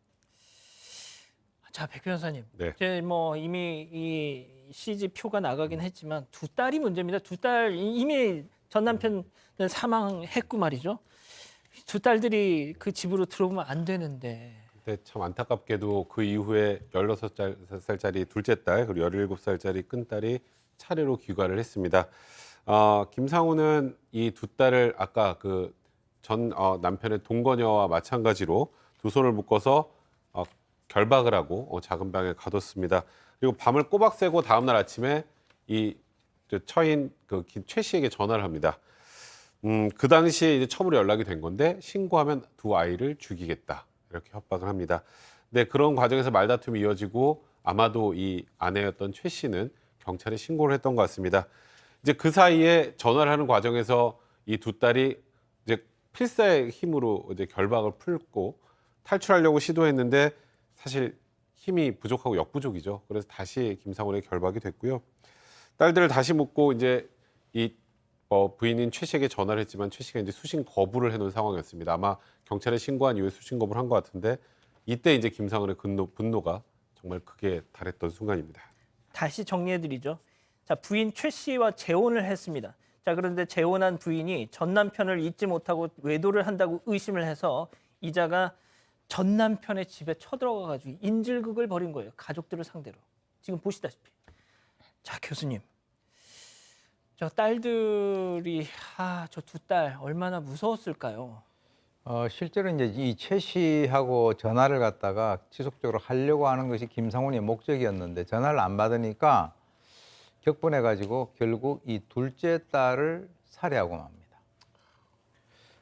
자, 백 변호사님. 네. 이제 뭐 이미 이 CG 표가 나가긴 했지만 두 딸이 문제입니다. 두 딸 이미 전 남편은 사망했고 말이죠. 두 딸들이 그 집으로 들어오면 안 되는데. 근데 참 안타깝게도 그 이후에 16살짜리 둘째 딸 그리고 17살짜리 큰딸이 차례로 귀가를 했습니다. 김상훈은 이 두 딸을 아까 그 전 남편의 동거녀와 마찬가지로 두 손을 묶어서 결박을 하고 작은 방에 가뒀습니다. 그리고 밤을 꼬박 새고 다음 날 아침에 이 처인 그 최 씨에게 전화를 합니다. 그 당시에 이제 처음으로 연락이 된 건데 신고하면 두 아이를 죽이겠다. 이렇게 협박을 합니다. 근데 그런 과정에서 말다툼이 이어지고 아마도 이 아내였던 최 씨는 경찰에 신고를 했던 것 같습니다. 이제 그 사이에 전화를 하는 과정에서 이 두 딸이 이제 필사의 힘으로 이제 결박을 풀고 탈출하려고 시도했는데 사실 힘이 부족하고 역부족이죠. 그래서 다시 김상훈의 결박이 됐고요. 딸들을 다시 묶고 이제 이 부인인 최 씨에게 전화를 했지만 최 씨가 이제 수신 거부를 해놓은 상황이었습니다. 아마 경찰에 신고한 이후에 수신 거부를 한 것 같은데 이때 이제 김상훈의 분노가 정말 크게 달했던 순간입니다. 다시 정리해드리죠. 자, 부인 최 씨와 재혼을 했습니다. 자, 그런데 재혼한 부인이 전 남편을 잊지 못하고 외도를 한다고 의심을 해서 이자가 전 남편의 집에 쳐들어가가지고 인질극을 벌인 거예요. 가족들을 상대로. 지금 보시다시피. 자, 교수님. 저 딸들이 저 두 딸 얼마나 무서웠을까요? 실제로 이제 이 최 씨하고 전화를 갖다가 지속적으로 하려고 하는 것이 김상훈의 목적이었는데 전화를 안 받으니까 격분해가지고 결국 이 둘째 딸을 살해하고 맙니다.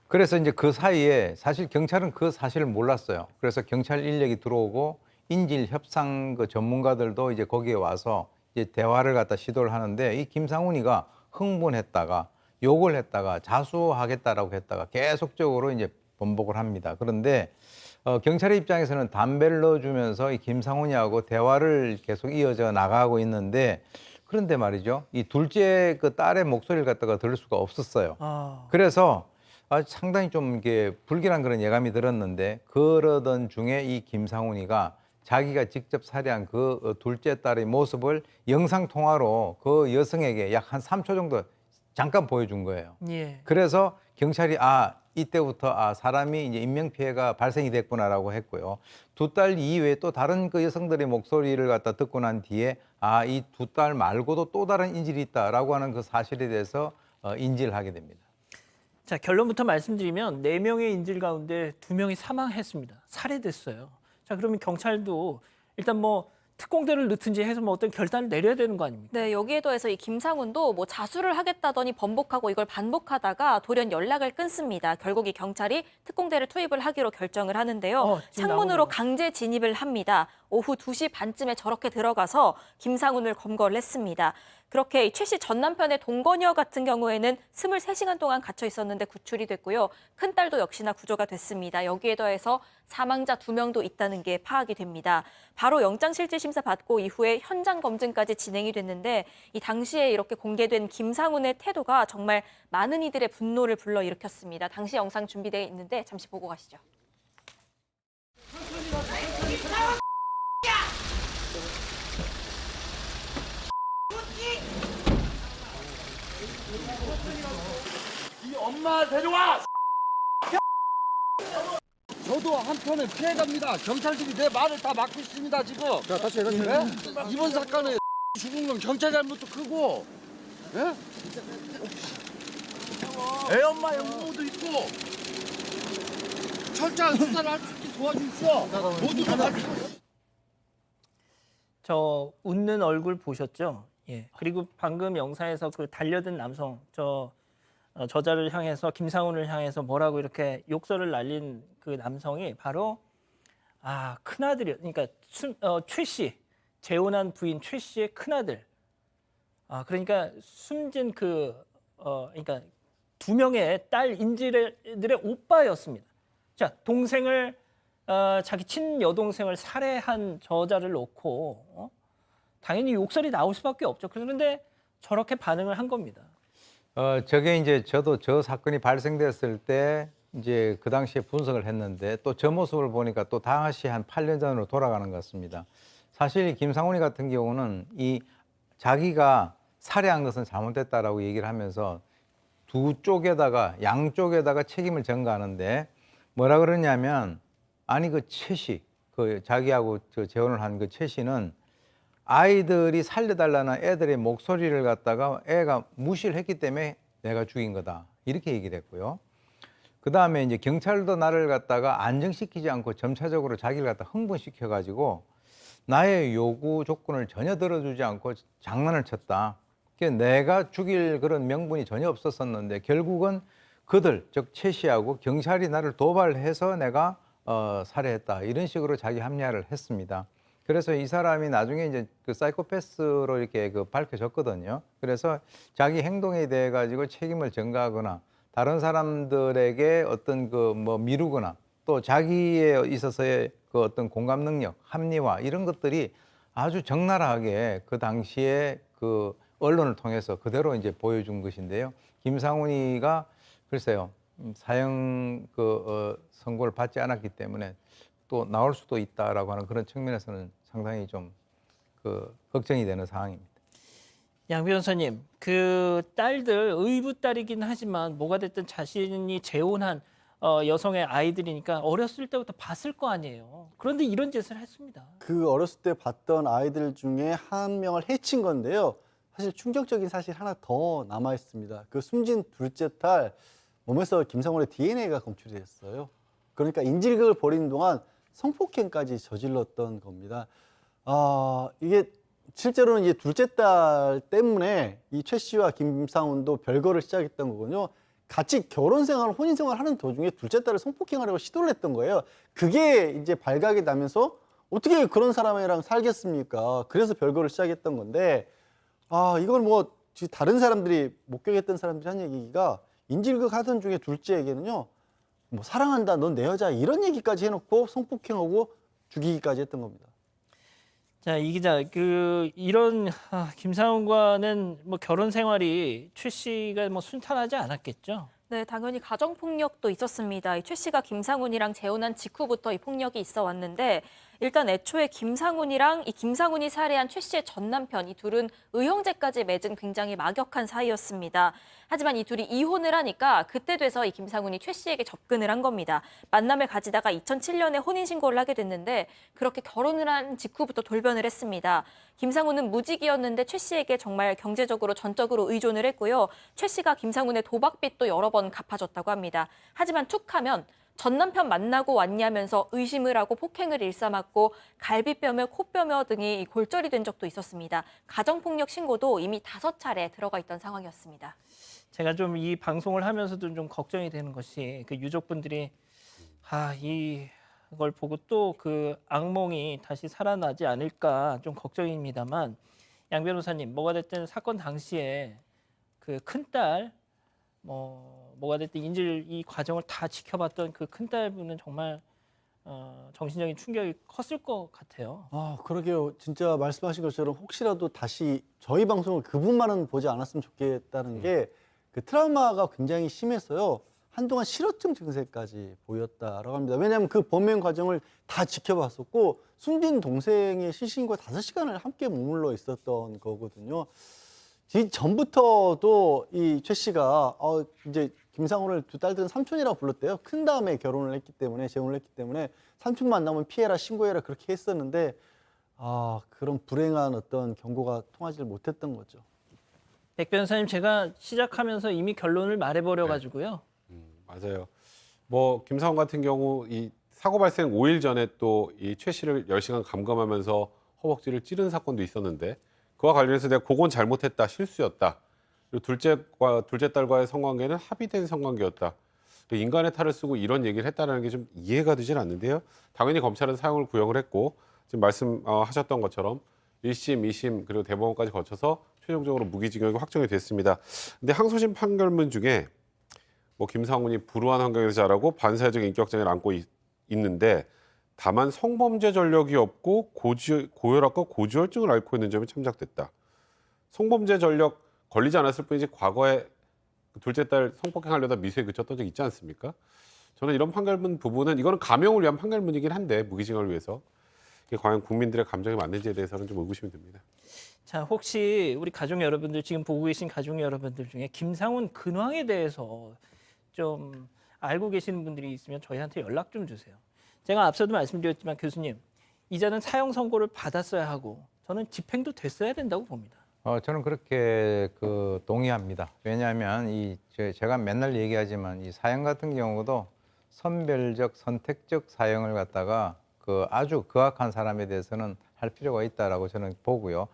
그래서 이제 그 사이에 사실 경찰은 그 사실을 몰랐어요. 그래서 경찰 인력이 들어오고 인질 협상 그 전문가들도 이제 거기에 와서 이제 대화를 갖다 시도를 하는데 이 김상훈이가 흥분했다가 욕을 했다가 자수하겠다라고 했다가 계속적으로 이제 번복을 합니다. 그런데 경찰의 입장에서는 담배를 넣어주면서 이 김상훈이하고 대화를 계속 이어져 나가고 있는데 그런데 말이죠. 이 둘째 그 딸의 목소리를 갖다가 들을 수가 없었어요. 그래서 상당히 좀 이게 불길한 그런 예감이 들었는데 그러던 중에 이 김상훈이가 자기가 직접 살해한 그 둘째 딸의 모습을 영상 통화로 그 여성에게 약 한 3초 정도 잠깐 보여준 거예요. 예. 그래서 경찰이 이때부터 사람이 이제 인명 피해가 발생이 됐구나라고 했고요. 두 딸 이외에 또 다른 그 여성들의 목소리를 갖다 듣고 난 뒤에 이 두 딸 말고도 또 다른 인질이 있다라고 하는 그 사실에 대해서 인지를 하게 됩니다. 자, 결론부터 말씀드리면 4명의 인질 가운데 2명이 사망했습니다. 살해됐어요. 자, 그러면 경찰도 일단 뭐 특공대를 넣든지 해서 뭐 어떤 결단을 내려야 되는 거 아닙니까? 네, 여기에 더해서 이 김상훈도 뭐 자수를 하겠다더니 번복하고 이걸 반복하다가 돌연 연락을 끊습니다. 결국 이 경찰이 특공대를 투입을 하기로 결정을 하는데요. 지금 창문으로 나오네요. 강제 진입을 합니다. 오후 2시 반쯤에 저렇게 들어가서 김상훈을 검거를 했습니다. 그렇게 최 씨 전 남편의 동거녀 같은 경우에는 23시간 동안 갇혀 있었는데 구출이 됐고요. 큰딸도 역시나 구조가 됐습니다. 여기에 더해서 사망자 2명도 있다는 게 파악이 됩니다. 바로 영장실질심사 받고 이후에 현장 검증까지 진행이 됐는데 이 당시에 이렇게 공개된 김상훈의 태도가 정말 많은 이들의 분노를 불러일으켰습니다. 당시 영상 준비되어 있는데 잠시 보고 가시죠. 엄마 데려와! 저도 한편에 피해갑니다. 경찰들이 내 말을 다 막고 있습니다, 지금. 자, 다시 해가지고. 네? 이번 사건에 죽은 건 경찰 잘못도 크고, 예? 애 엄마 영모도 있고, 철저한 수사를 할 수 있게 도와주십시오. 모두가 다. 저 웃는 얼굴 보셨죠? 예. 그리고 방금 영상에서 그 달려든 남성, 저자를 향해서 김상훈을 향해서 뭐라고 이렇게 욕설을 날린 그 남성이 바로 큰아들이요. 그러니까 최 씨, 재혼한 부인 최 씨의 큰아들. 그러니까 숨진 그러니까 2명의 딸 인질들의 오빠였습니다. 자, 동생을 자기 친여동생을 살해한 저자를 놓고 당연히 욕설이 나올 수밖에 없죠. 그런데 저렇게 반응을 한 겁니다. 저게 이제 저도 저 사건이 발생됐을 때 이제 그 당시에 분석을 했는데 또 저 모습을 보니까 또 다시 한 8년 전으로 돌아가는 것 같습니다. 사실 김상훈이 같은 경우는 이 자기가 살해한 것은 잘못됐다라고 얘기를 하면서 양쪽에다가 책임을 전가하는데 뭐라 그러냐면 아니 그 최 씨, 그 자기하고 재혼을 한 그 최 씨는 아이들이 살려달라는 애들의 목소리를 갖다가 애가 무시를 했기 때문에 내가 죽인 거다. 이렇게 얘기를 했고요. 그 다음에 이제 경찰도 나를 갖다가 안정시키지 않고 점차적으로 자기를 갖다 흥분시켜가지고 나의 요구 조건을 전혀 들어주지 않고 장난을 쳤다. 내가 죽일 그런 명분이 전혀 없었었는데 결국은 그들, 즉 최 씨하고 경찰이 나를 도발해서 내가 살해했다. 이런 식으로 자기 합리화를 했습니다. 그래서 이 사람이 나중에 이제 그 사이코패스로 이렇게 밝혀졌거든요. 그래서 자기 행동에 대해 가지고 책임을 전가하거나 다른 사람들에게 어떤 미루거나 또 자기에 있어서의 그 어떤 공감 능력, 합리화 이런 것들이 아주 적나라하게 그 당시에 그 언론을 통해서 그대로 이제 보여준 것인데요. 김상훈이가 글쎄요 사형 선고를 받지 않았기 때문에 또 나올 수도 있다라고 하는 그런 측면에서는 상당히 좀 걱정이 되는 상황입니다. 양 변호사님, 그 딸들 의붓 딸이긴 하지만 뭐가 됐든 자신이 재혼한 여성의 아이들이니까 어렸을 때부터 봤을 거 아니에요. 그런데 이런 짓을 했습니다. 그 어렸을 때 봤던 아이들 중에 한 명을 해친 건데요. 사실 충격적인 사실 하나 더 남아 있습니다. 그 숨진 둘째 딸 몸에서 김상훈의 DNA가 검출이 됐어요. 그러니까 인질극을 벌이는 동안 성폭행까지 저질렀던 겁니다. 이게 실제로는 이제 둘째 딸 때문에 이 최 씨와 김상훈도 별거를 시작했던 거군요. 같이 결혼 생활, 혼인 생활 하는 도중에 둘째 딸을 성폭행하려고 시도를 했던 거예요. 그게 이제 발각이 나면서 어떻게 그런 사람이랑 살겠습니까? 그래서 별거를 시작했던 건데, 이걸 뭐 다른 사람들이 목격했던 사람들이 한 얘기가 인질극 하던 중에 둘째에게는요, 뭐 사랑한다, 넌 내 여자 이런 얘기까지 해놓고 성폭행하고 죽이기까지 했던 겁니다. 자, 이 기자, 이런 김상훈과는 뭐 결혼 생활이 최 씨가 뭐 순탄하지 않았겠죠? 네, 당연히 가정폭력도 있었습니다. 이 최 씨가 김상훈이랑 재혼한 직후부터 이 폭력이 있어 왔는데 일단 애초에 김상훈이랑 이 김상훈이 살해한 최 씨의 전 남편 이 둘은 의형제까지 맺은 굉장히 막역한 사이였습니다. 하지만 이 둘이 이혼을 하니까 그때 돼서 이 김상훈이 최 씨에게 접근을 한 겁니다. 만남을 가지다가 2007년에 혼인신고를 하게 됐는데 그렇게 결혼을 한 직후부터 돌변을 했습니다. 김상훈은 무직이었는데 최 씨에게 정말 경제적으로 전적으로 의존을 했고요. 최 씨가 김상훈의 도박빚도 여러 번 갚아줬다고 합니다. 하지만 툭하면 전 남편 만나고 왔냐면서 의심을 하고 폭행을 일삼았고 갈비뼈며 코뼈며 등이 골절이 된 적도 있었습니다. 가정폭력 신고도 이미 5차례 들어가 있던 상황이었습니다. 제가 좀 이 방송을 하면서도 좀 걱정이 되는 것이 그 유족분들이 이걸 보고 또 그 악몽이 다시 살아나지 않을까 좀 걱정입니다만 양 변호사님 뭐가 됐든 사건 당시에 그 큰딸 뭐가 됐든 인질 이 과정을 다 지켜봤던 그 큰딸분은 정말 정신적인 충격이 컸을 것 같아요. 그러게요. 진짜 말씀하신 것처럼 혹시라도 다시 저희 방송을 그분만은 보지 않았으면 좋겠다는 게 그 트라우마가 굉장히 심했어요. 한동안 실어증 증세까지 보였다라고 합니다. 왜냐하면 그 범행 과정을 다 지켜봤었고 숨진 동생의 시신과 5시간을 함께 머물러 있었던 거거든요. 이 전부터도 이 최 씨가 이제 김상훈을 두 딸들은 삼촌이라고 불렀대요. 큰 다음에 결혼을 했기 때문에 재혼을 했기 때문에 삼촌 만나면 피해라 신고해라 그렇게 했었는데 그런 불행한 어떤 경고가 통하지를 못했던 거죠. 백 변호사님 제가 시작하면서 이미 결론을 말해버려 가지고요. 맞아요. 뭐 김상훈 같은 경우 이 사고 발생 5일 전에 또 이 최 씨를 10시간 감금하면서 허벅지를 찌른 사건도 있었는데 그와 관련해서 내가 그건 잘못했다, 실수였다. 그리고 둘째 딸과의 성관계는 합의된 성관계였다. 인간의 탈을 쓰고 이런 얘기를 했다는 게 좀 이해가 되질 않는데요. 당연히 검찰은 사형을 구형을 했고 지금 말씀하셨던 것처럼 1심, 2심 그리고 대법원까지 거쳐서 최종적으로 무기징역이 확정이 됐습니다. 근데 항소심 판결문 중에 뭐 김상훈이 불우한 환경에서 자라고 반사회적 인격장애를 안고 있는데 다만 성범죄 전력이 없고 고혈압과 고지혈증을 앓고 있는 점이 참작됐다. 성범죄 전력 걸리지 않았을 뿐이지 과거에 둘째 딸 성폭행하려다 미수에 그쳤던 적 있지 않습니까? 저는 이런 판결문 부분은 이거는 감형을 위한 판결문이긴 한데 무기징역을 위해서 이게 과연 국민들의 감정에 맞는지에 대해서는 좀 의구심이 듭니다. 자, 혹시 우리 가족 여러분들 지금 보고 계신 가족 여러분들 중에 김상훈 근황에 대해서 좀 알고 계시는 분들이 있으면 저희한테 연락 좀 주세요. 제가 앞서도 말씀드렸지만 교수님, 이자는 사형 선고를 받았어야 하고 저는 집행도 됐어야 된다고 봅니다. 저는 그렇게 동의합니다. 왜냐하면 제가 맨날 얘기하지만 이 사형 같은 경우도 선별적, 선택적 사형을 갖다가 아주 극악한 사람에 대해서는 할 필요가 있다라고 저는 보고요.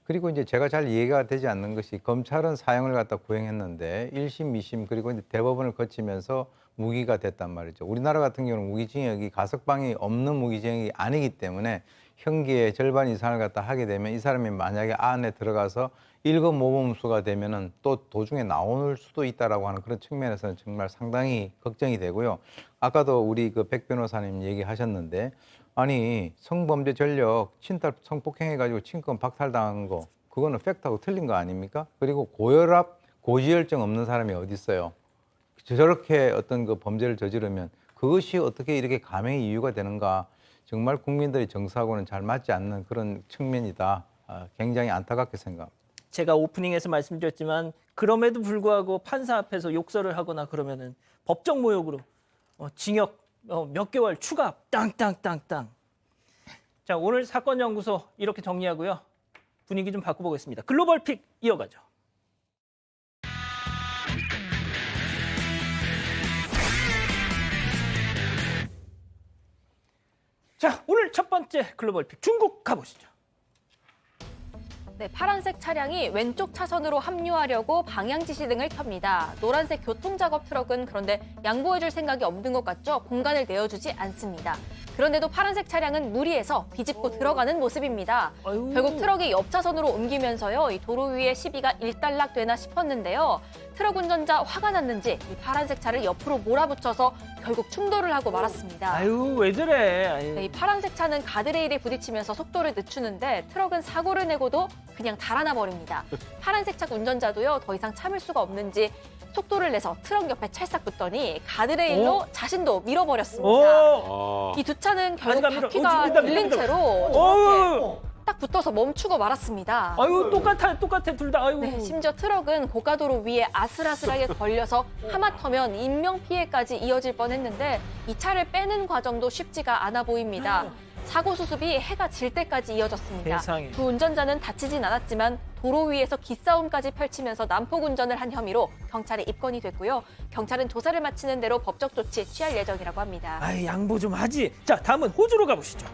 그리고 이제 제가 잘 이해가 되지 않는 것이 검찰은 사형을 갖다 구형했는데 1심, 2심 그리고 이제 대법원을 거치면서 무기가 됐단 말이죠. 우리나라 같은 경우는 무기징역이 가석방이 없는 무기징역이 아니기 때문에 형기의 절반 이상을 갖다 하게 되면 이 사람이 만약에 안에 들어가서 1급 모범수가 되면은 또 도중에 나올 수도 있다라고 하는 그런 측면에서는 정말 상당히 걱정이 되고요. 아까도 우리 백 변호사님 얘기하셨는데 아니 성범죄 전력 친딸 성폭행해가지고 친권 박탈당한 거 그거는 팩트하고 틀린 거 아닙니까? 그리고 고혈압, 고지혈증 없는 사람이 어디 있어요? 저렇게 어떤 범죄를 저지르면 그것이 어떻게 이렇게 감형의 이유가 되는가? 정말 국민들의 정서하고는 잘 맞지 않는 그런 측면이다. 굉장히 안타깝게 생각합니다. 제가 오프닝에서 말씀드렸지만 그럼에도 불구하고 판사 앞에서 욕설을 하거나 그러면은 법정 모욕으로 징역 몇 개월 추가 땅땅땅땅. 자, 오늘 사건 연구소 이렇게 정리하고요. 분위기 좀 바꿔보겠습니다. 글로벌 픽 이어가죠. 자, 오늘 첫 번째 글로벌 픽 중국 가보시죠. 네, 파란색 차량이 왼쪽 차선으로 합류하려고 방향 지시 등을 켭니다. 노란색 교통작업 트럭은 그런데 양보해줄 생각이 없는 것 같죠? 공간을 내어주지 않습니다. 그런데도 파란색 차량은 무리해서 비집고 들어가는 모습입니다. 결국 트럭이 옆 차선으로 옮기면서요, 이 도로 위에 시비가 일단락되나 싶었는데요. 트럭 운전자 화가 났는지 이 파란색 차를 옆으로 몰아붙여서 결국 충돌을 하고 말았습니다. 아유, 왜 저래? 아유. 네, 이 파란색 차는 가드레일에 부딪히면서 속도를 늦추는데 트럭은 사고를 내고도 그냥 달아나 버립니다. 파란색 차 운전자도요, 더 이상 참을 수가 없는지 속도를 내서 트럭 옆에 찰싹 붙더니 가드레일로 자신도 밀어버렸습니다. 아, 이 두 차는 결국 아직 안 밀어. 바퀴가 밀다, 들린 밀다. 채로 저렇게 딱 붙어서 멈추고 말았습니다. 아유, 똑같아 둘 다. 아유. 네, 심지어 트럭은 고가도로 위에 아슬아슬하게 걸려서 하마터면 인명피해까지 이어질 뻔했는데 이 차를 빼는 과정도 쉽지가 않아 보입니다. 사고 수습이 해가 질 때까지 이어졌습니다. 세상에. 두 운전자는 다치진 않았지만 도로 위에서 기싸움까지 펼치면서 난폭 운전을 한 혐의로 경찰에 입건이 됐고요. 경찰은 조사를 마치는 대로 법적 조치 취할 예정이라고 합니다. 아이, 양보 좀 하지. 자, 다음은 호주로 가보시죠.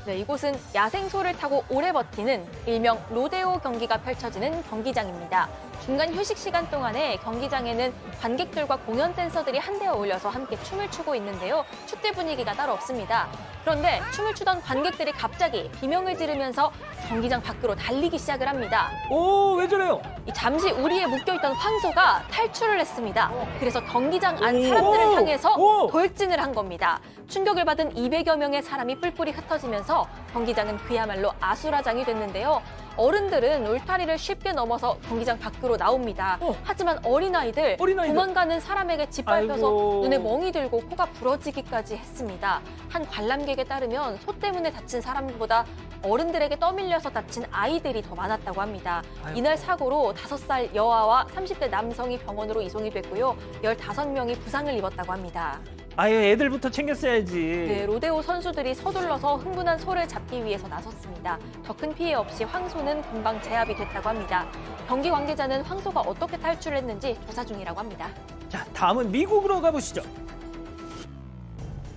네, 이곳은 야생소를 타고 오래 버티는 일명 로데오 경기가 펼쳐지는 경기장입니다. 중간 휴식 시간 동안에 경기장에는 관객들과 공연 댄서들이 한데 어울려서 함께 춤을 추고 있는데요. 축제 분위기가 따로 없습니다. 그런데 춤을 추던 관객들이 갑자기 비명을 지르면서 경기장 밖으로 달리기 시작을 합니다. 오, 왜 저래요? 잠시 우리에 묶여있던 황소가 탈출을 했습니다. 그래서 경기장 안 사람들을 향해서 돌진을 한 겁니다. 충격을 받은 200여 명의 사람이 뿔뿔이 흩어지면서 경기장은 그야말로 아수라장이 됐는데요. 어른들은 울타리를 쉽게 넘어서 경기장 밖으로 나옵니다. 하지만 어린아이들 도망가는 사람에게 짓밟혀서 아이고. 눈에 멍이 들고 코가 부러지기까지 했습니다. 한 관람객에 따르면 소 때문에 다친 사람보다 어른들에게 떠밀려서 다친 아이들이 더 많았다고 합니다. 이날 사고로 5살 여아와 30대 남성이 병원으로 이송이 됐고요. 15명이 부상을 입었다고 합니다. 아유, 애들부터 챙겼어야지. 네, 로데오 선수들이 서둘러서 흥분한 소를 잡기 위해서 나섰습니다. 더 큰 피해 없이 황소는 금방 제압이 됐다고 합니다. 경기 관계자는 황소가 어떻게 탈출했는지 조사 중이라고 합니다. 자, 다음은 미국으로 가보시죠.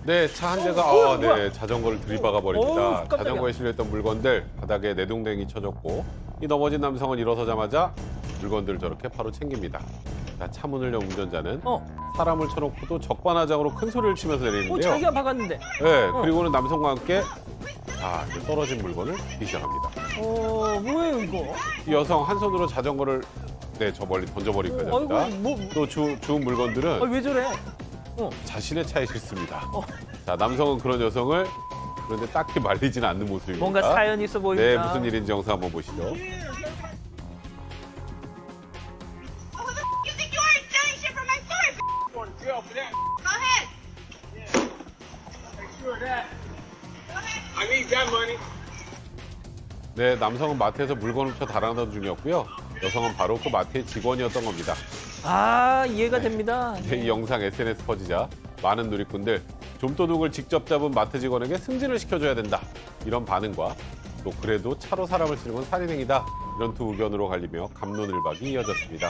네, 차 한 대가 자전거를 들이박아 버립니다. 깜짝이야. 자전거에 실렸던 물건들 바닥에 내동댕이 쳐졌고 이 넘어진 남성은 일어서자마자 물건들을 저렇게 바로 챙깁니다. 자, 차 문을 연 운전자는 사람을 쳐놓고도 적반하장으로 큰 소리를 치면서 내리는데요. 자기가 박았는데. 네, 그리고는 남성과 함께 이제 떨어진 물건을 줍기 시작합니다. 뭐예요 이거? 이 여성 한 손으로 자전거를 저 멀리 던져버리기까지 합니다. 아이고, 또 주운 물건들은 왜 저래? 자신의 차에 싣습니다. 자, 남성은 그런 여성을 그런데 딱히 말리지는 않는 모습입니다. 뭔가 사연이 있어 보입니다. 네, 무슨 일인지 영상 한번 보시죠. 네, 남성은 마트에서 물건을 훔쳐 달아나던 중이었고요. 여성은 바로 그 마트의 직원이었던 겁니다. 이해가 됩니다. 네, 이 영상 SNS 퍼지자 많은 누리꾼들 좀도둑을 직접 잡은 마트 직원에게 승진을 시켜줘야 된다. 이런 반응과 또 그래도 차로 사람을 치는 건 살인행위다. 이런 두 의견으로 갈리며 갑론을박이 이어졌습니다.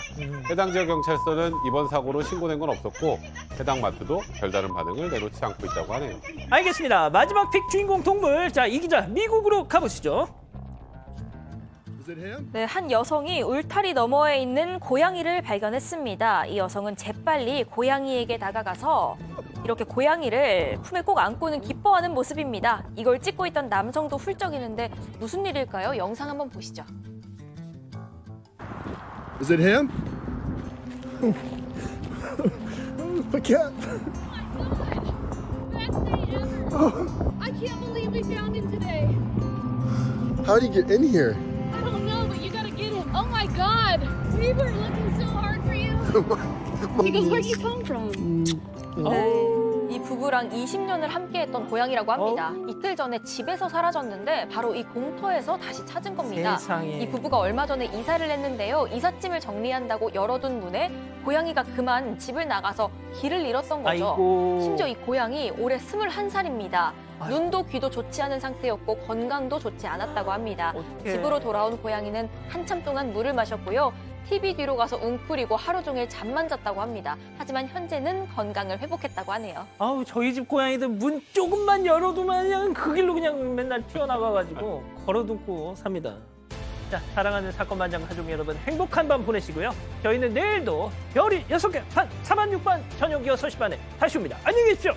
해당 지역 경찰서는 이번 사고로 신고된 건 없었고 해당 마트도 별다른 반응을 내놓지 않고 있다고 하네요. 알겠습니다. 마지막 픽 주인공 동물. 자, 이 기자 미국으로 가보시죠. 네, 한 여성이 울타리 너머에 있는 고양이를 발견했습니다. 이 여성은 재빨리 고양이에게 다가가서 이렇게 고양이를 품에 꼭 안고는 기뻐하는 모습입니다. 이걸 찍고 있던 남성도 훌쩍이는데 무슨 일일까요? 영상 한번 보시죠. Is it him? I can't. I can't believe we found him today. How did he get in here? I don't know, but you gotta get him. Oh my God, we were looking so hard for you. He goes, where'd you come from? 네, 이 부부랑 20년을 함께했던 고양이라고 합니다. 이틀 전에 집에서 사라졌는데 바로 이 공터에서 다시 찾은 겁니다. 세상에. 이 부부가 얼마 전에 이사를 했는데요. 이삿짐을 정리한다고 열어둔 문에 고양이가 그만 집을 나가서 길을 잃었던 거죠. 아이고. 심지어 이 고양이 올해 21살입니다. 눈도 귀도 좋지 않은 상태였고 건강도 좋지 않았다고 합니다. 어떡해. 집으로 돌아온 고양이는 한참 동안 물을 마셨고요. TV 뒤로 가서 웅크리고 하루 종일 잠만 잤다고 합니다. 하지만 현재는 건강을 회복했다고 하네요. 저희 집 고양이들 문 조금만 열어두면 그냥 그 길로 그냥 맨날 튀어나가가지고 걸어두고 삽니다. 자, 사랑하는 사건 반장 가족 여러분, 행복한 밤 보내시고요. 저희는 내일도 별이 6개 반 4반 6반 저녁 6시 반에 다시 옵니다. 안녕히 계십시오.